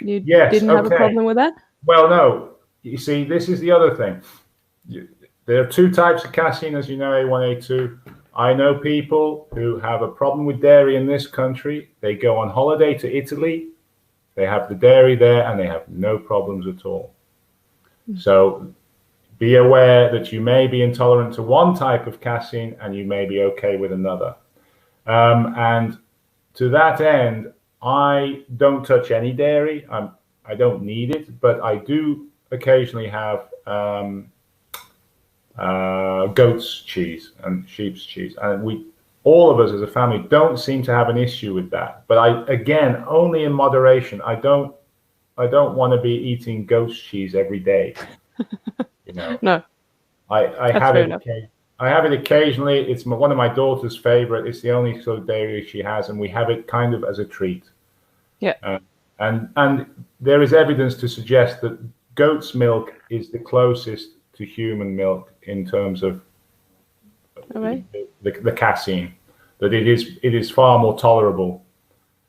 Didn't have a problem with that? Well, no. You see, this is the other thing. There are two types of casein, as you know, A1, A2. I know people who have a problem with dairy in this country. They go on holiday to Italy. They have the dairy there, and they have no problems at all. So be aware that you may be intolerant to one type of casein, and you may be okay with another. And to that end, I don't touch any dairy. I don't need it, but I do occasionally have goat's cheese and sheep's cheese, and all of us as a family don't seem to have an issue with that. But again, only in moderation. I don't want to be eating goat's cheese every day. No. I have it. I have it occasionally. It's one of my daughter's favorite. It's the only sort of dairy she has, and we have it kind of as a treat. Yeah. And there is evidence to suggest that goat's milk is the closest to human milk in terms of All right. the casein, that it is far more tolerable.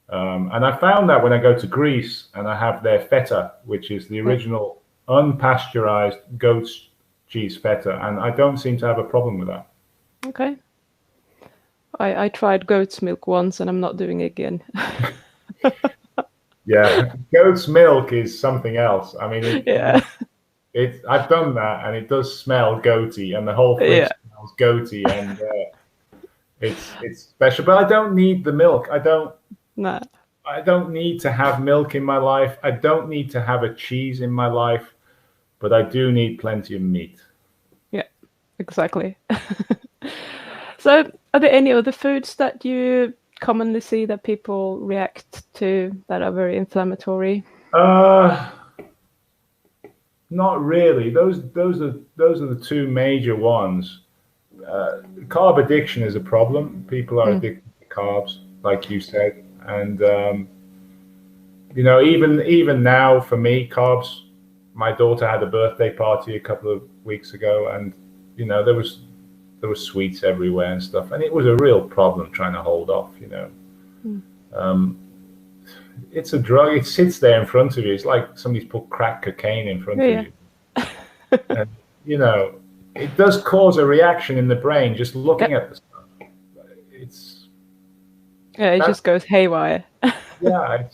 And I found that when I go to Greece and I have their feta, which is the original unpasteurized goat's cheese feta, and I don't seem to have a problem with that. Okay. I tried goat's milk once and I'm not doing it again. Yeah, goat's milk is something else. I mean, Yeah. I've done that, and it does smell goaty, and the whole fridge Yeah. smells goaty, and it's special. But I don't need the milk. No. I don't need to have milk in my life. I don't need to have a cheese in my life, but I do need plenty of meat. Yeah, exactly. So, are there any other foods that you commonly see that people react to that are very inflammatory? Not really. Those are the two major ones. Carb addiction is a problem. People are addicted to carbs, like you said, and even now for me, carbs. My daughter had a birthday party a couple of weeks ago, and there was sweets everywhere and stuff, and it was a real problem trying to hold off. It's a drug. It sits there in front of you. It's like somebody's put crack cocaine in front of you. And, it does cause a reaction in the brain just looking at the stuff. It just goes haywire. Yeah.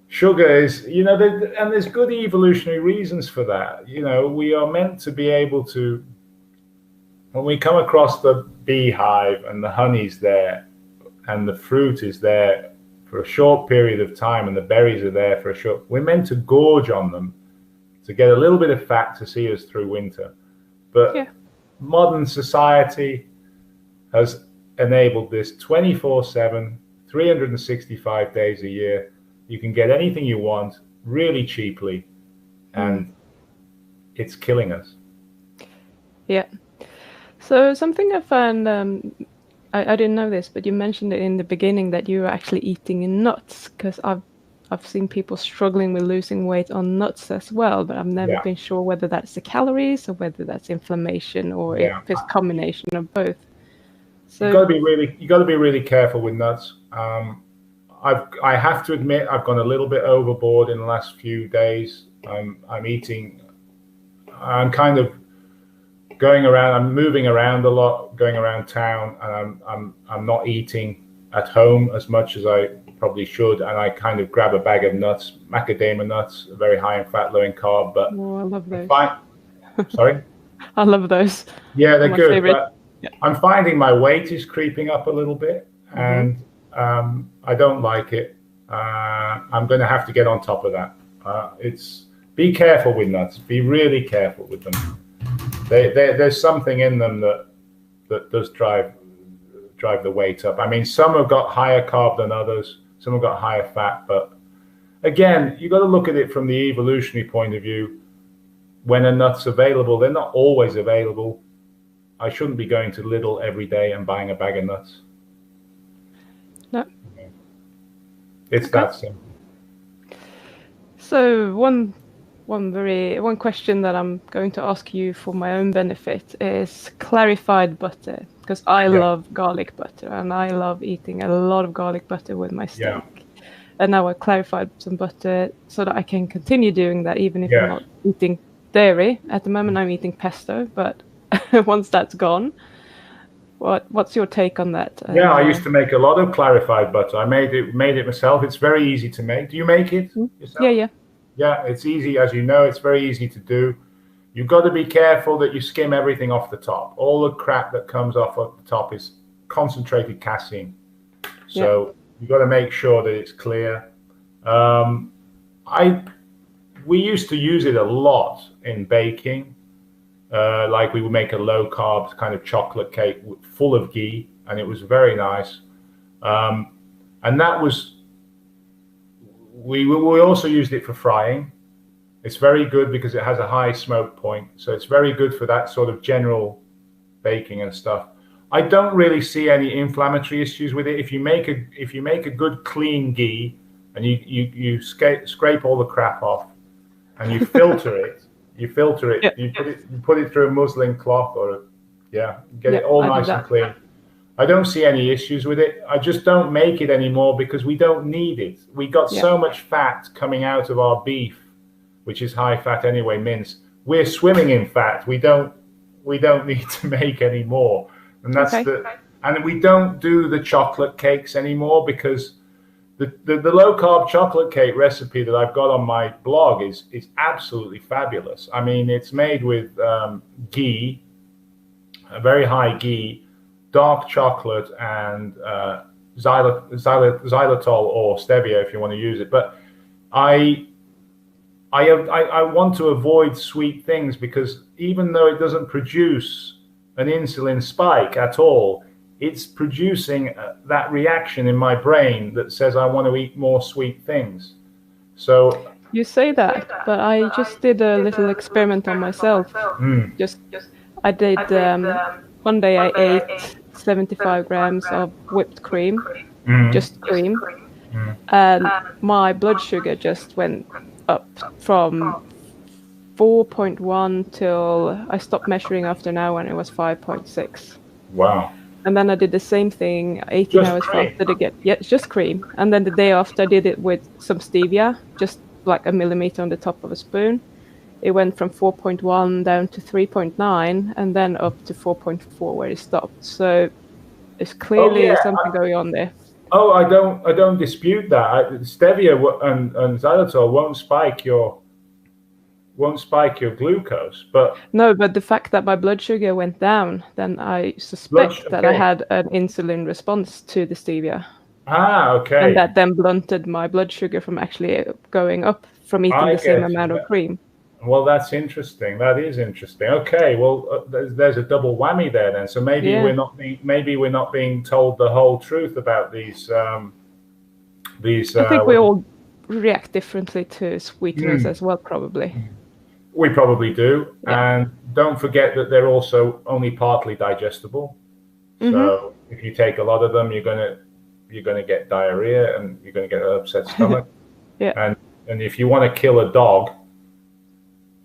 Sugar is, and there's good evolutionary reasons for that. We are meant to be able to, when we come across the beehive and the honey's there and the fruit is there for a short period of time and the berries are there for we're meant to gorge on them to get a little bit of fat to see us through winter. But modern society has enabled this 24/7, 365 days a year. You can get anything you want really cheaply, and it's killing us. Yeah. So something I found, I didn't know this, but you mentioned it in the beginning that you were actually eating nuts, because I've seen people struggling with losing weight on nuts as well, but I've never been sure whether that's the calories or whether that's inflammation or if it's a combination of both. So you got to be really careful with nuts. I have to admit I've gone a little bit overboard in the last few days. I'm kind of going around. I'm moving around a lot, going around town, and I'm not eating at home as much as I probably should. And I kind of grab a bag of nuts, macadamia nuts, very high in fat, low in carb. But I love those. Sorry. I love those. Yeah, they're good. Favorite. But I'm finding my weight is creeping up a little bit, and I don't like it. I'm going to have to get on top of that. Be careful with nuts. Be really careful with them. There's something in them that does drive the weight up. I mean, some have got higher carb than others. Some have got higher fat. But again, you've got to look at it from the evolutionary point of view. When a nut's available, they're not always available. I shouldn't be going to Lidl every day and buying a bag of nuts. No. It's that simple. So one question that I'm going to ask you for my own benefit is clarified butter, because I love garlic butter and I love eating a lot of garlic butter with my steak. Yeah. And now I clarified some butter so that I can continue doing that even if I'm not eating dairy. At the moment I'm eating pesto, but once that's gone, what's your take on that? Yeah, I used to make a lot of clarified butter. I made it myself. It's very easy to make. Do you make it yourself? Yeah, it's easy. As you know, it's very easy to do. You've got to be careful that you skim everything off the top. All the crap that comes off at the top is concentrated casein. So you've got to make sure that it's clear. We used to use it a lot in baking. Like we would make a low carb kind of chocolate cake full of ghee, and it was very nice. And that was, we also used it for frying. It's very good because it has a high smoke point, so it's very good for that sort of general baking and stuff. I don't really see any inflammatory issues with it. If you make a good clean ghee and you scrape all the crap off, and you filter it. You filter it. Yeah. You put it through a muslin cloth get Yeah, it all I do nice and that. clean. I don't see any issues with it. I just don't make it anymore because we don't need it. We got Yeah. so much fat coming out of our beef, which is high fat anyway, mince. We're swimming in fat. We don't need to make any more. And that's Okay. and we don't do the chocolate cakes anymore because the low carb chocolate cake recipe that I've got on my blog is absolutely fabulous. I mean, it's made with ghee, a very high ghee, dark chocolate, and xylitol or stevia if you want to use it. But I want to avoid sweet things because even though it doesn't produce an insulin spike at all, it's producing that reaction in my brain that says I want to eat more sweet things. So You say that, but I just did a little experiment on myself. Just I did one day I ate 75 grams of whipped cream, just cream, and my blood sugar just went up from 4.1 till I stopped measuring after an hour and it was 5.6. wow. And then I did the same thing 18 Just hours cream. faster to get, yeah, it's just cream. And then the day after I did it with some stevia, just like a millimeter on the top of a spoon. It went from 4.1 down to 3.9 and then up to 4.4 where it stopped. So it's clearly something going on there. Oh, I don't dispute that. Stevia and xylitol won't spike your glucose, but No, but the fact that my blood sugar went down, then I suspect that I had an insulin response to the stevia. Okay. And that then blunted my blood sugar from actually going up from eating the same amount of cream. Well, that's interesting. That is interesting. Okay, well, there's a double whammy there then. So maybe we're not being told the whole truth about these. I think we all react differently to sweeteners as well, probably. We probably do, and don't forget that they're also only partly digestible. So if you take a lot of them, you're gonna get diarrhea and you're gonna get an upset stomach. And if you want to kill a dog,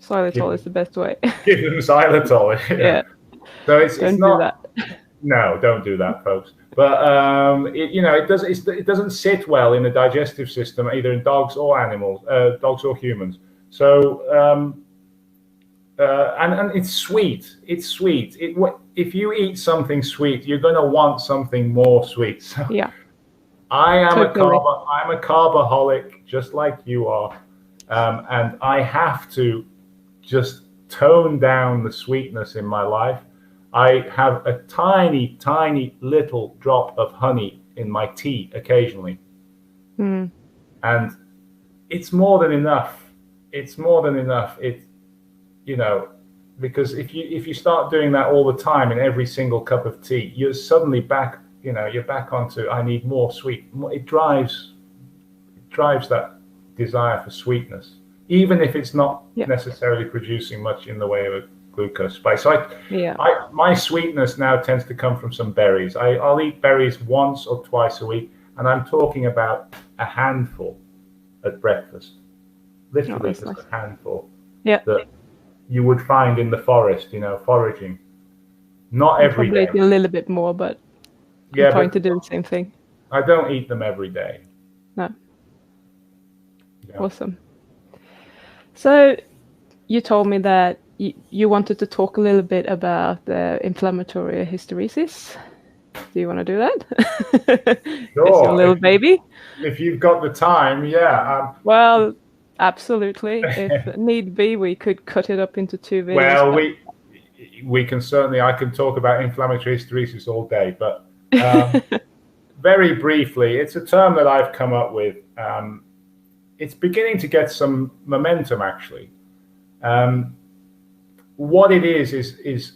xylitol is the best way. Give them xylitol. Yeah. So it's Don't not. do that. No, don't do that, folks. But it doesn't sit well in the digestive system either in dogs or animals, dogs or humans. So and it's sweet. It's sweet. If you eat something sweet, you're going to want something more sweet. So yeah. I'm a carbaholic, just like you are, and I have to just tone down the sweetness in my life. I have a tiny, tiny little drop of honey in my tea occasionally, and it's more than enough. It's more than enough. Because if you start doing that all the time in every single cup of tea, you're suddenly back. You're back onto I need more sweet. It drives that desire for sweetness, even if it's not necessarily producing much in the way of a glucose spike. So my sweetness now tends to come from some berries. I'll eat berries once or twice a week, and I'm talking about a handful at breakfast, literally just a handful that you would find in the forest, foraging. Not every day. Probably a little bit more, but I'm trying to do the same thing. I don't eat them every day. No. Yeah. Awesome. So you told me that you wanted to talk a little bit about the inflammatory hysteresis. Do you want to do that? Sure. It's your little baby. If you've got the time, yeah. Well, absolutely. If need be, we could cut it up into 2 videos. Well, we can certainly. I can talk about inflammatory hysteresis all day, but very briefly, it's a term that I've come up with. It's beginning to get some momentum, actually. What it is it's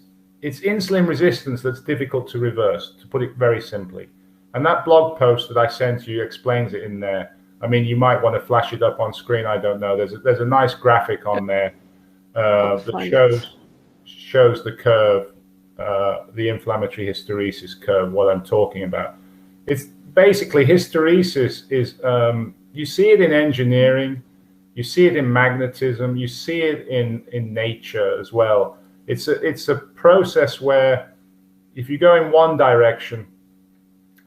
insulin resistance that's difficult to reverse, to put it very simply. And that blog post that I sent you explains it in there. I mean, you might want to flash it up on screen. I don't know. There's a nice graphic on there that shows the curve, the inflammatory hysteresis curve, what I'm talking about. It's basically hysteresis is, you see it in engineering. You see it in magnetism. You see it in nature as well. It's a process where if you go in one direction,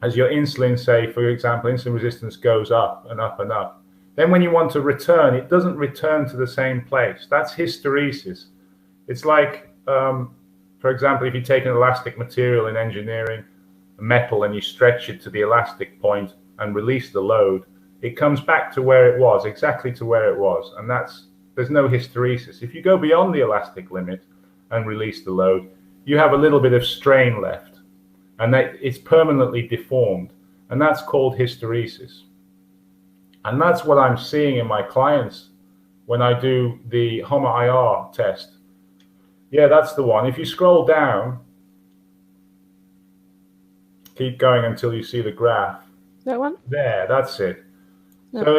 as your insulin, say, for example, insulin resistance goes up and up and up, then when you want to return, it doesn't return to the same place. That's hysteresis. It's like, for example, if you take an elastic material in engineering, metal, and you stretch it to the elastic point and release the load, it comes back to where it was, exactly to where it was. And there's no hysteresis. If you go beyond the elastic limit and release the load, you have a little bit of strain left, and that it's permanently deformed. And that's called hysteresis. And that's what I'm seeing in my clients when I do the HOMA-IR test. Yeah, that's the one. If you scroll down, keep going until you see the graph. That one? There, that's it. No, So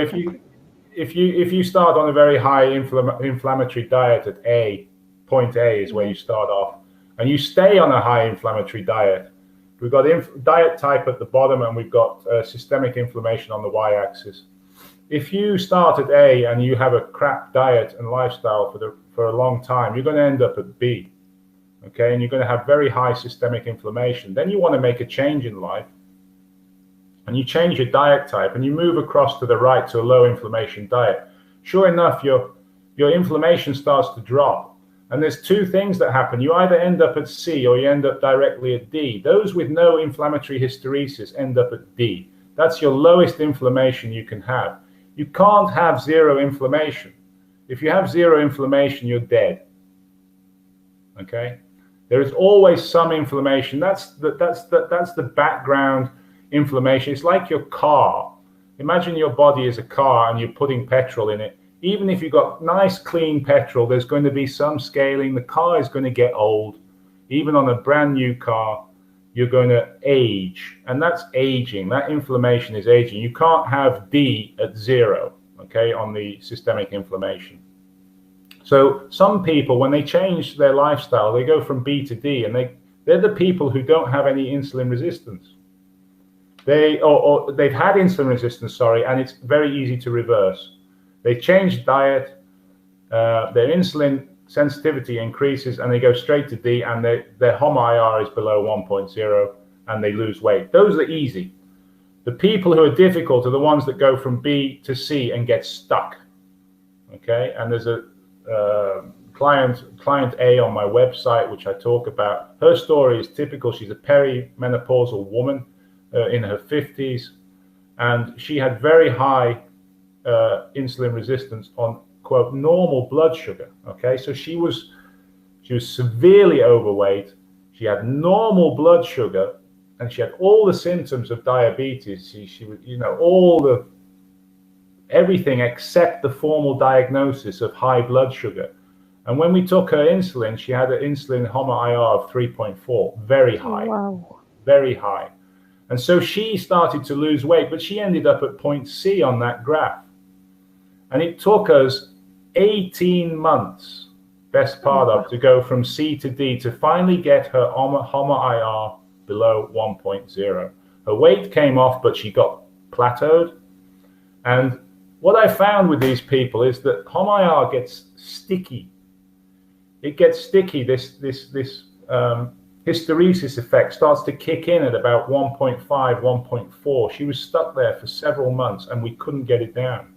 if you start on a very high inflammatory diet at A, point A is where you start off, and you stay on a high inflammatory diet. We've got diet type at the bottom, and we've got systemic inflammation on the y-axis. If you start at A and you have a crap diet and lifestyle for a long time, you're going to end up at B, okay? And you're going to have very high systemic inflammation. Then you want to make a change in life, and you change your diet type, and you move across to the right to a low inflammation diet. Sure enough, your inflammation starts to drop. And there's two things that happen. You either end up at C or you end up directly at D. Those with no inflammatory hysteresis end up at D. That's your lowest inflammation you can have. You can't have zero inflammation. If you have zero inflammation, you're dead. Okay? There is always some inflammation. That's the background inflammation. It's like your car. Imagine your body is a car and you're putting petrol in it. Even if you've got nice, clean petrol, there's going to be some scaling. The car is going to get old. Even on a brand new car, you're going to age. And that's aging. That inflammation is aging. You can't have D at zero, okay, on the systemic inflammation. So some people, when they change their lifestyle, they go from B to D, and they're the people who don't have any insulin resistance. They've had insulin resistance, sorry, and it's very easy to reverse. They change diet, their insulin sensitivity increases, and they go straight to D, and their HOMA-IR is below 1.0, and they lose weight. Those are easy. The people who are difficult are the ones that go from B to C and get stuck. Okay, and there's a client A on my website, which I talk about. Her story is typical. She's a perimenopausal woman in her 50s, and she had very high insulin resistance on, quote, normal blood sugar. Okay, so she was severely overweight. She had normal blood sugar, and she had all the symptoms of diabetes. She was, you know, everything except the formal diagnosis of high blood sugar. And when we took her insulin, she had an insulin HOMA-IR of 3.4, very high. Wow. Very high. And so she started to lose weight, but she ended up at point C on that graph. And it took us 18 months, best part of, to go from C to D to finally get her HOMA-IR below 1.0. Her weight came off, but she got plateaued. And what I found with these people is that HOMA-IR gets sticky. It gets sticky. This hysteresis effect starts to kick in at about 1.5, 1.4. She was stuck there for several months, and we couldn't get it down.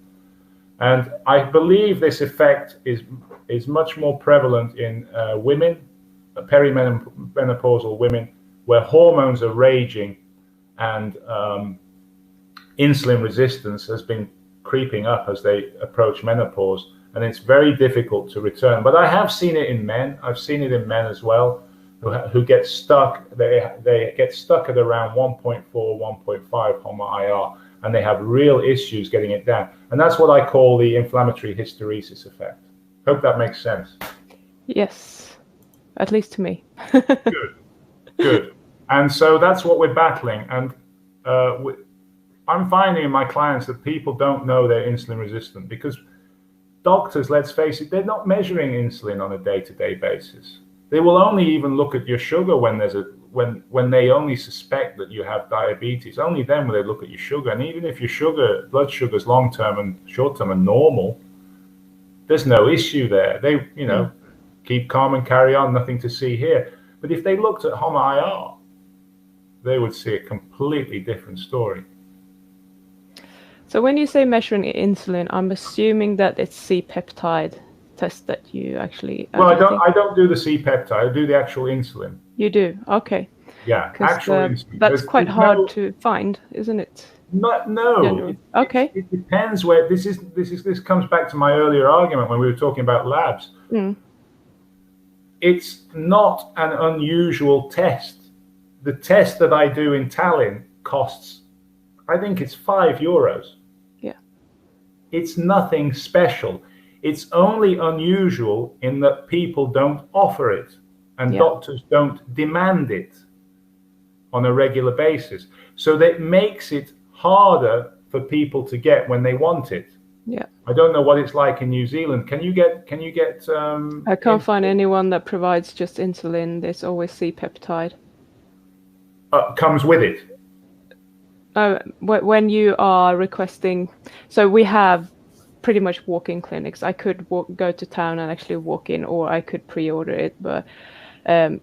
And I believe this effect is much more prevalent in women, perimenopausal women, where hormones are raging and insulin resistance has been creeping up as they approach menopause, and it's very difficult to return. But I have seen it in men. I've seen it in men as well, who get stuck. They get stuck at around 1.4, 1.5 HOMA-IR, and they have real issues getting it down. And that's what I call the inflammatory hysteresis effect. Hope that makes sense. Yes, at least to me. Good. And so that's what we're battling. And I'm finding in my clients that people don't know they're insulin resistant because doctors, let's face it, they're not measuring insulin on a day-to-day basis. They will only even look at your sugar when they only suspect that you have diabetes. Only then will they look at your sugar. And even if your blood sugars long-term and short-term are normal, there's no issue there. They, keep calm and carry on, nothing to see here. But if they looked at HOMA-IR, they would see a completely different story. So when you say measuring insulin, I'm assuming that it's C-peptide test that you actually... Well, I don't do the C-peptide. I do the actual insulin. You do? Okay. Yeah, actual insulin. That's quite hard to find, isn't it? No. Okay. It depends where this comes back to my earlier argument when we were talking about labs. It's not an unusual test. The test that I do in Tallinn costs, I think it's €5. Yeah. It's nothing special. It's only unusual in that people don't offer it and doctors don't demand it on a regular basis. So that makes it harder for people to get when they want it. Yeah. I don't know what it's like in New Zealand. Can you get I can't find anyone that provides just insulin. There's always C-peptide. Comes with it. When you are requesting, so we have pretty much walk-in clinics. I could go to town and actually walk in, or I could pre-order it. But and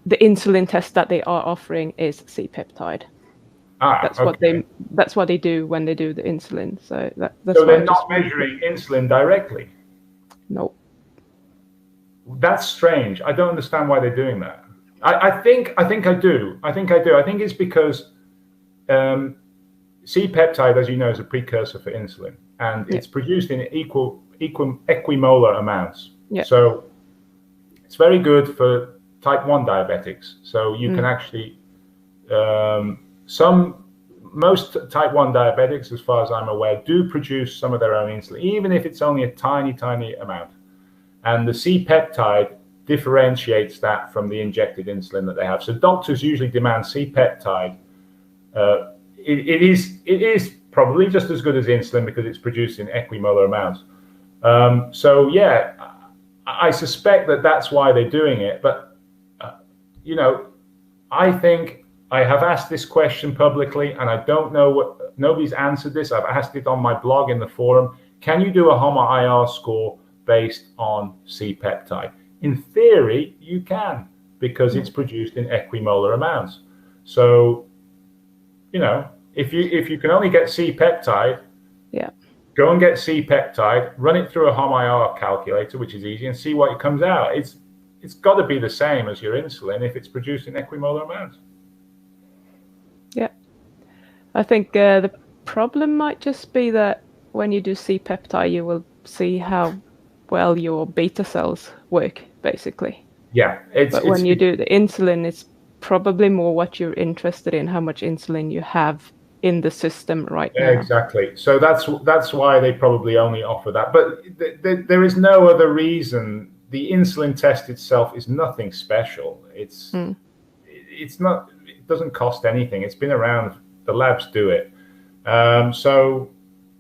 the insulin test that they are offering is C-peptide. That's what they do when they do the insulin. So that's so they're not measuring insulin directly. No. That's strange. I don't understand why they're doing that. I think I do. I think it's because C-peptide, as you know, is a precursor for insulin, and it's produced in equimolar amounts. Yeah. So it's very good for type 1 diabetics. So you can actually most type 1 diabetics, as far as I'm aware, do produce some of their own insulin, even if it's only a tiny amount. And the C-peptide differentiates that from the injected insulin that they have. So doctors usually demand C-peptide. It is probably just as good as insulin because it's produced in equimolar amounts. So yeah, I suspect that that's why they're doing it. But I think I have asked this question publicly, and I don't know nobody's answered this. I've asked it on my blog in the forum. Can you do a HOMA-IR score based on C-peptide? In theory, you can, because it's produced in equimolar amounts. So, if you can only get C-peptide, go and get C-peptide, run it through a HOMA-IR calculator, which is easy, and see what comes out. It's got to be the same as your insulin if it's produced in equimolar amounts. Yeah, I think the problem might just be that when you do C-peptide, you will see how well your beta cells work, basically. Yeah. But when you do the insulin, it's probably more what you're interested in, how much insulin you have in the system right now. Exactly. So that's why they probably only offer that. But there is no other reason. The insulin test itself is nothing special. It's not. It doesn't cost anything. It's been around. The labs do it. So,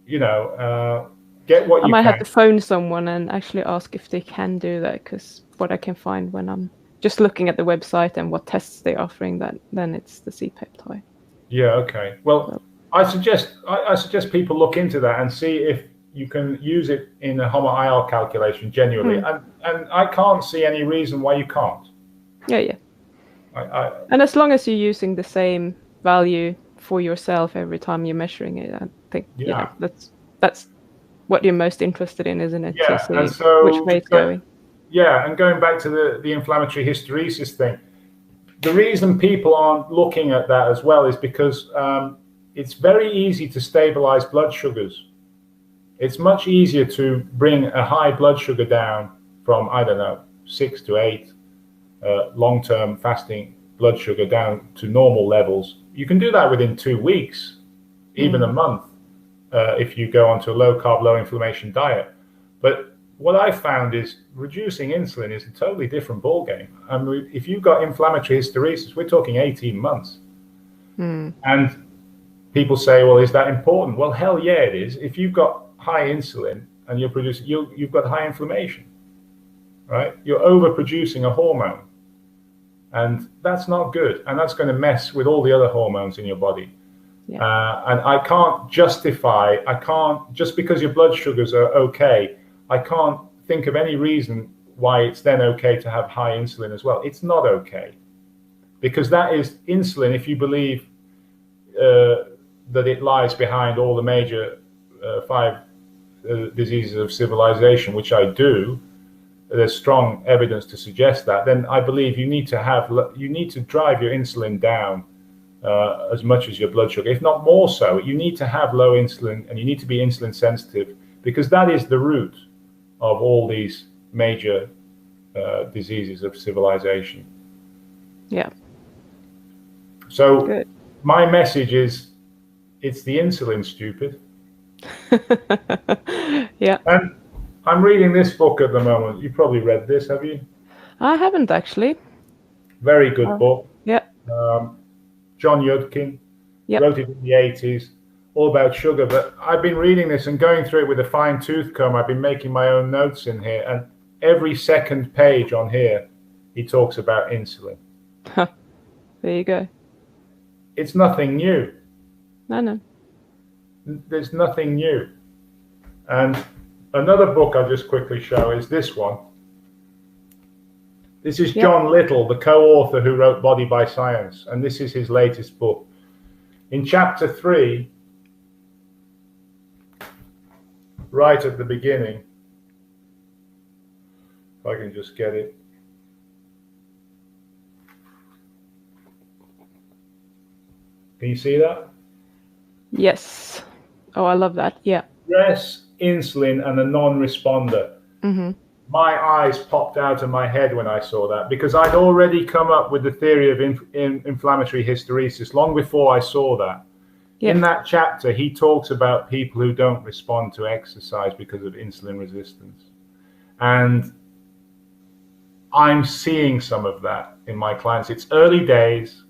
get what you can. I might have to phone someone and actually ask if they can do that, because what I can find when I'm just looking at the website and what tests they're offering, then it's the C-peptide. Yeah. Okay. Well, I suggest people look into that and see if you can use it in a HOMA-IR calculation genuinely, and I can't see any reason why you can't. Yeah. And as long as you're using the same value for yourself every time you're measuring it, I think that's what you're most interested in, isn't it? Yeah, to see which way it's going. Yeah, and going back to the inflammatory hysteresis thing, the reason people aren't looking at that as well is because it's very easy to stabilize blood sugars. It's much easier to bring a high blood sugar down from, 6 to 8 long-term fasting blood sugar down to normal levels. You can do that within 2 weeks, even a month, if you go onto a low-carb, low-inflammation diet. But what I found is reducing insulin is a totally different ballgame. I mean, if you've got inflammatory hysteresis, we're talking 18 months. And people say, well, is that important? Well, hell yeah, it is. If you've got high insulin and you're producing, you've got high inflammation, right? You're overproducing a hormone. And that's not good. And that's going to mess with all the other hormones in your body. Yeah. And I can't just because your blood sugars are okay, I can't think of any reason why it's then okay to have high insulin as well. It's not okay, because that is insulin, if you believe that it lies behind all the major five diseases of civilization, which I do. There's strong evidence to suggest that. Then I believe you need to drive your insulin down as much as your blood sugar, if not more so. You need to have low insulin, and you need to be insulin sensitive, because that is the root of all these major diseases of civilization. Yeah. So good. My message is, it's the insulin, stupid. Yeah. And I'm reading this book at the moment. You probably read this, have you? I haven't actually. Very good book. Yeah. John Yudkin wrote it in the 80s, all about sugar. But I've been reading this and going through it with a fine tooth comb. I've been making my own notes in here, and every second page on here, he talks about insulin. Huh. There you go. It's nothing new. No. There's nothing new. And another book I'll just quickly show is this one. This is John Little, the co-author who wrote Body by Science, and this is his latest book. In chapter 3, right at the beginning, if I can just get it. Can you see that? Yes. Oh, I love that. Yeah. Stress, insulin, and a non-responder. Mm-hmm. My eyes popped out of my head when I saw that, because I'd already come up with the theory of inflammatory hysteresis long before I saw that. Yeah. In that chapter, he talks about people who don't respond to exercise because of insulin resistance. And I'm seeing some of that in my clients. It's early days,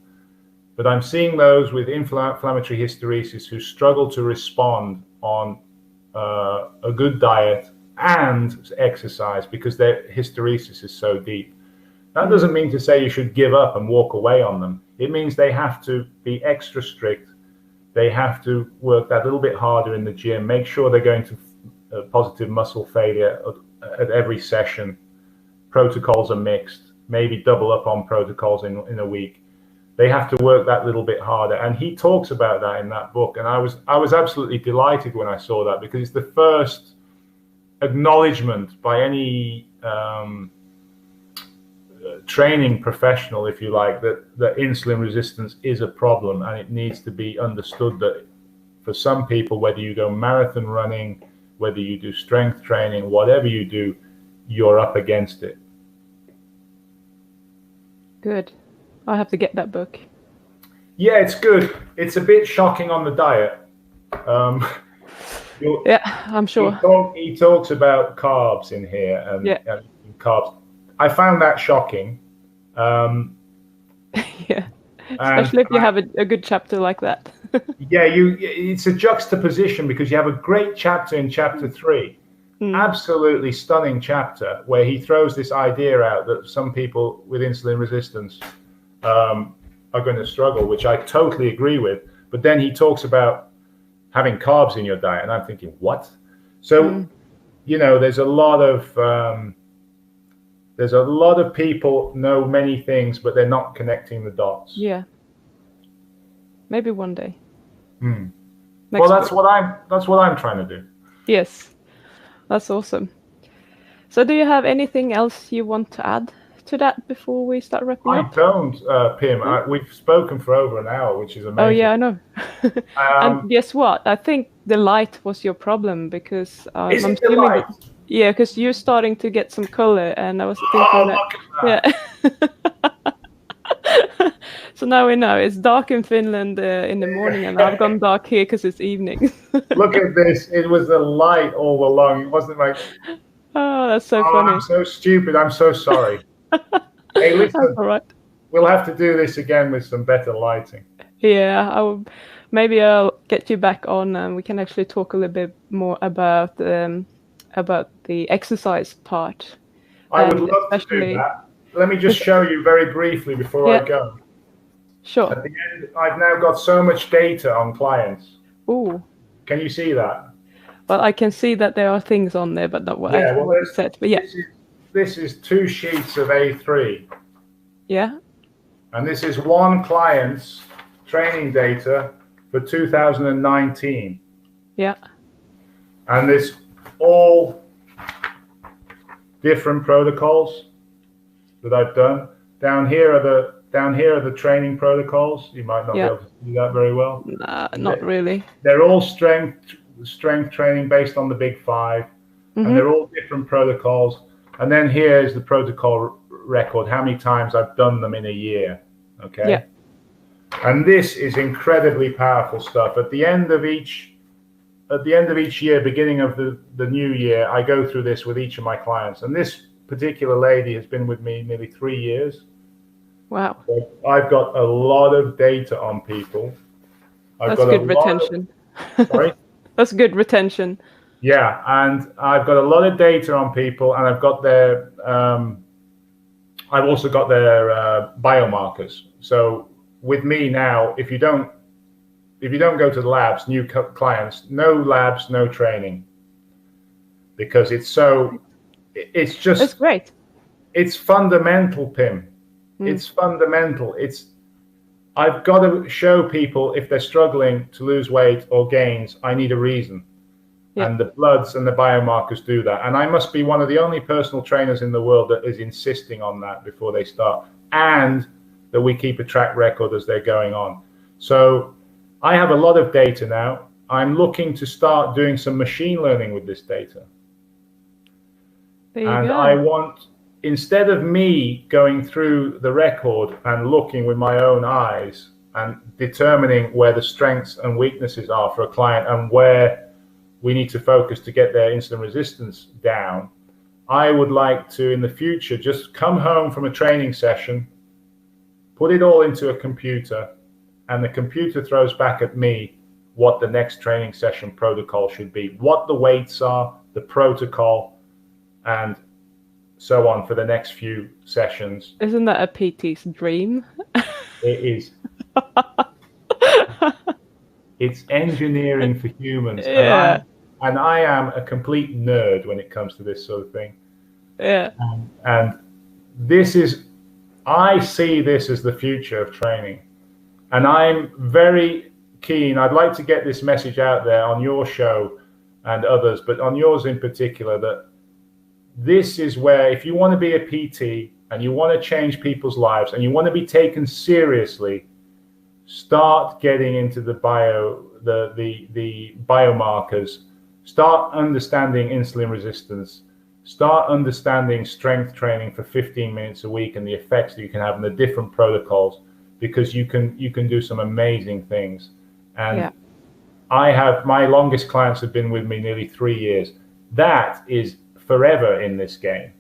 but I'm seeing those with inflammatory hysteresis who struggle to respond on a good diet and exercise because their hysteresis is so deep. That doesn't mean to say you should give up and walk away on them. It means they have to be extra strict. They have to work that little bit harder in the gym, make sure they're going to positive muscle failure at every session. Protocols are mixed, maybe double up on protocols in a week. They have to work that little bit harder. And he talks about that in that book. And I was absolutely delighted when I saw that, because it's the first acknowledgement by any training professional, if you like, that insulin resistance is a problem, and it needs to be understood that for some people, whether you go marathon running, whether you do strength training, whatever you do, you're up against it. Good. I'll have to get that book. Yeah, it's good. It's a bit shocking on the diet. Yeah, I'm sure. He talks about carbs in here, and carbs. I found that shocking. Yeah, especially if you have a good chapter like that. Yeah, it's a juxtaposition, because you have a great chapter in chapter 3, absolutely stunning chapter, where he throws this idea out that some people with insulin resistance are going to struggle, which I totally agree with. But then he talks about having carbs in your diet, and I'm thinking, what? So, there's a lot of people know many things, but they're not connecting the dots. Yeah. Maybe one day. Well, that's what I'm trying to do. Yes, that's awesome. So, do you have anything else you want to add to that before we start wrapping up? I don't, Pim. We've spoken for over an hour, which is amazing. Oh yeah, I know. And guess what? I think the light was your problem, because is it the light? Yeah, because you're starting to get some color, and I was thinking So now we know it's dark in Finland in the morning, and I've gone dark here because it's evening. Look at this. It was the light all along. It wasn't like... Oh, that's so funny. I'm so stupid. I'm so sorry. Hey, listen. That's all right. We'll have to do this again with some better lighting. Yeah, maybe I'll get you back on, and we can actually talk a little bit more about the exercise part. I would love to do that. Let me just show you very briefly before I go. Sure. At the end, I've now got so much data on clients. Ooh. Can you see that? Well, I can see that there are things on there, but not what Yeah, well, what you said. But yeah, this is 2 sheets of A3, yeah, and this is one client's training data for 2019, yeah, and this all different protocols that I've done. Down here are the training protocols. You might not be yeah. able to see that very well. Nah, not really. They're all strength training based on the big 5, and they're all different protocols. And then here is the protocol record, how many times I've done them in a year. Okay. Yeah. And this is incredibly powerful stuff. At the end of each year, beginning of the new year, I go through this with each of my clients. And this particular lady has been with me nearly 3 years. Wow. So I've got a lot of data on people. That's good retention. Sorry? That's good retention. Yeah, and I've got a lot of data on people, and I've got their, I've also got their biomarkers. So with me now, if you don't go to the labs, new clients, no labs, no training, because it's just, it's great. It's fundamental, Pim. It's fundamental. I've got to show people if they're struggling to lose weight or gains, I need a reason. Yeah. And the bloods and the biomarkers do that. And I must be one of the only personal trainers in the world that is insisting on that before they start, and that we keep a track record as they're going on. So I have a lot of data now. I'm looking to start doing some machine learning with this data. There you go. I want, instead of me going through the record and looking with my own eyes and determining where the strengths and weaknesses are for a client and where we need to focus to get their insulin resistance down, I would like to, in the future, just come home from a training session, put it all into a computer, and the computer throws back at me what the next training session protocol should be, what the weights are, the protocol, and so on for the next few sessions. Isn't that a PT's dream? It is. It's engineering for humans. Yeah. And I am a complete nerd when it comes to this sort of thing. Yeah. And I see this as the future of training. And I'm very keen. I'd like to get this message out there on your show and others, but on yours in particular, that this is where, if you want to be a PT and you want to change people's lives and you want to be taken seriously, start getting into the biomarkers, start understanding insulin resistance, start understanding strength training for 15 minutes a week and the effects that you can have in the different protocols, because you can do some amazing things. And yeah. I have, my longest clients have been with me nearly 3 years. That is forever in this game.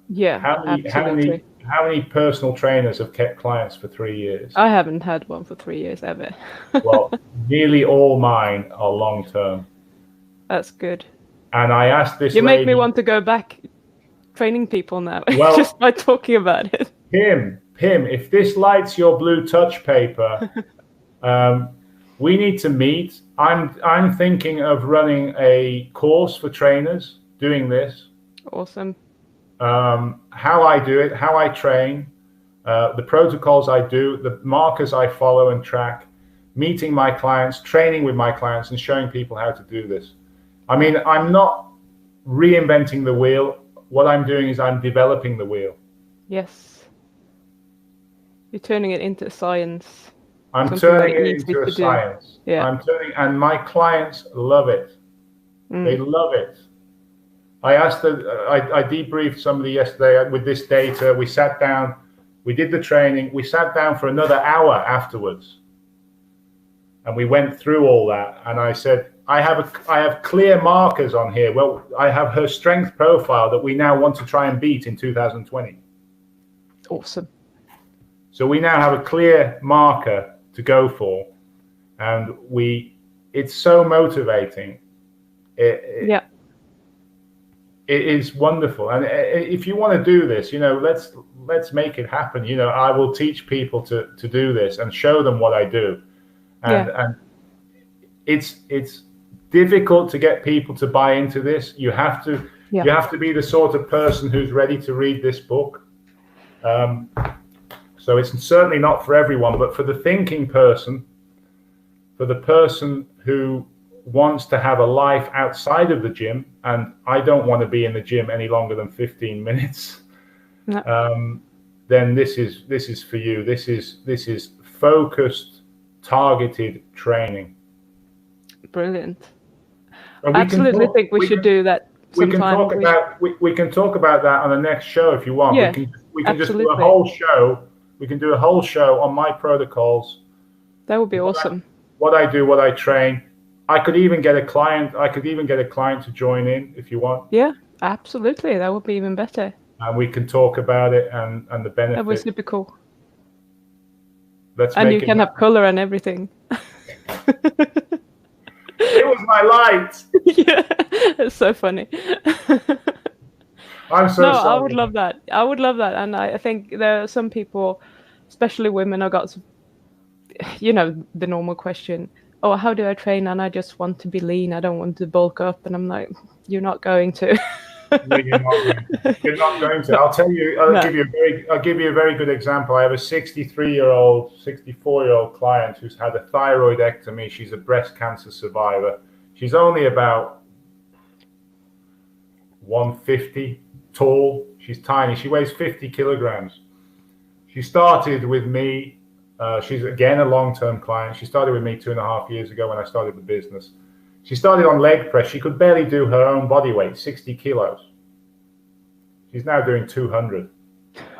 Yeah, absolutely. How many personal trainers have kept clients for 3 years? I haven't had one for 3 years ever. Well, nearly all mine are long term. That's good. And I asked this You lady, make me want to go back training people now, well, just by talking about it. Pim, if this lights your blue touch paper, we need to meet. I'm thinking of running a course for trainers doing this. Awesome. How I do it, how I train, the protocols I do, the markers I follow and track, meeting my clients, training with my clients, and showing people how to do this. I mean, I'm not reinventing the wheel. What I'm doing is I'm developing the wheel. Yes. You're turning it into science. I'm turning it into a science. Yeah. And my clients love it. They love it. I asked I debriefed somebody yesterday with this data. We sat down, we did the training, we sat down for another hour afterwards. And we went through all that. And I said, I have clear markers on here. Well, I have her strength profile that we now want to try and beat in 2020. Awesome. So we now have a clear marker to go for. And it's so motivating. Yeah. It is wonderful. And if you want to do this, let's make it happen. I will teach people to do this and show them what I do. And it's difficult to get people to buy into this. You have to be the sort of person who's ready to read this book. So it's certainly not for everyone, but for the thinking person, for the person who wants to have a life outside of the gym, and I don't want to be in the gym any longer than 15 minutes. No. Then this is for you. This is focused, targeted training. Brilliant. I absolutely think we should do that. We can talk about that on the next show if you want. Yeah, we can just do a whole show. We can do a whole show on my protocols. That would be awesome. What I do, what I train. I could even get a client. To join in if you want. Yeah, absolutely. That would be even better. And we can talk about it and the benefits. That was super cool. And you can have color and everything. It was my light. Yeah, it's so funny. I'm so sorry. I would love that. And I think there are some people, especially women, I got, the normal question, oh, how do I train? And I just want to be lean. I don't want to bulk up. And I'm like, you're not going to. No, you're not going to. I'll tell you. I'll give you a very good example. I have a 64-year-old client who's had a thyroidectomy. She's a breast cancer survivor. She's only about 150 tall. She's tiny. She weighs 50 kilograms. She started with me. She's again a long-term client. She started with me 2.5 years ago when I started the business. She started on leg press. She could barely do her own body weight, 60 kilos. She's now doing 200.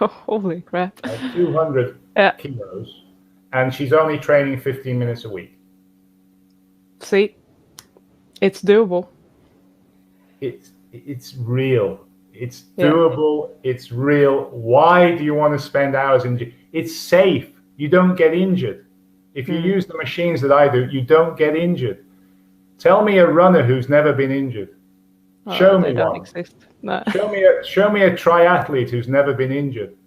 Oh, holy crap. 200 kilos. And she's only training 15 minutes a week. See, it's doable. It's real. It's doable. It's real. Why do you want to spend hours in gym? It's safe. You don't get injured. If you use the machines that I do, you don't get injured. Tell me a runner who's never been injured. Show me don't one. Exist. No. Show me a triathlete who's never been injured.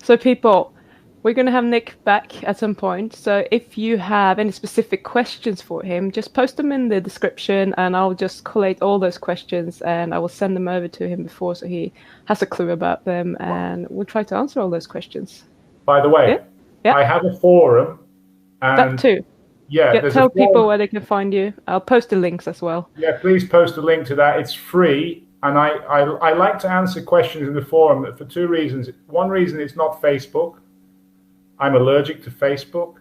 So people, we're going to have Nick back at some point. So if you have any specific questions for him, just post them in the description and I'll just collate all those questions and I will send them over to him before so he has a clue about them and we'll try to answer all those questions. By the way, I have a forum. And that too. Yeah, tell people where they can find you. I'll post the links as well. Yeah, please post a link to that. It's free, and I like to answer questions in the forum for two reasons. One reason, it's not Facebook. I'm allergic to Facebook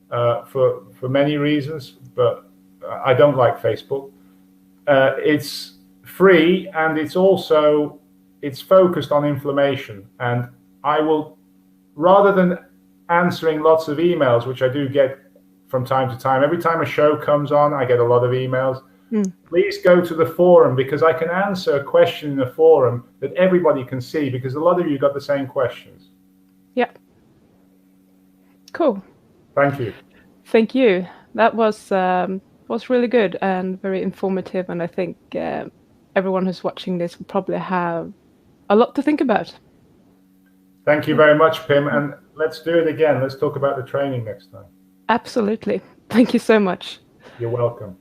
for many reasons, but I don't like Facebook. It's free, and it's focused on inflammation. And I will, rather than answering lots of emails, which I do get from time to time. Every time a show comes on, I get a lot of emails. Please go to the forum because I can answer a question in the forum that everybody can see because a lot of you got the same questions. Yeah. Cool. Thank you. Thank you. That was really good and very informative. And I think everyone who's watching this will probably have a lot to think about. Thank you very much, Pim. And let's do it again. Let's talk about the training next time. Absolutely. Thank you so much. You're welcome.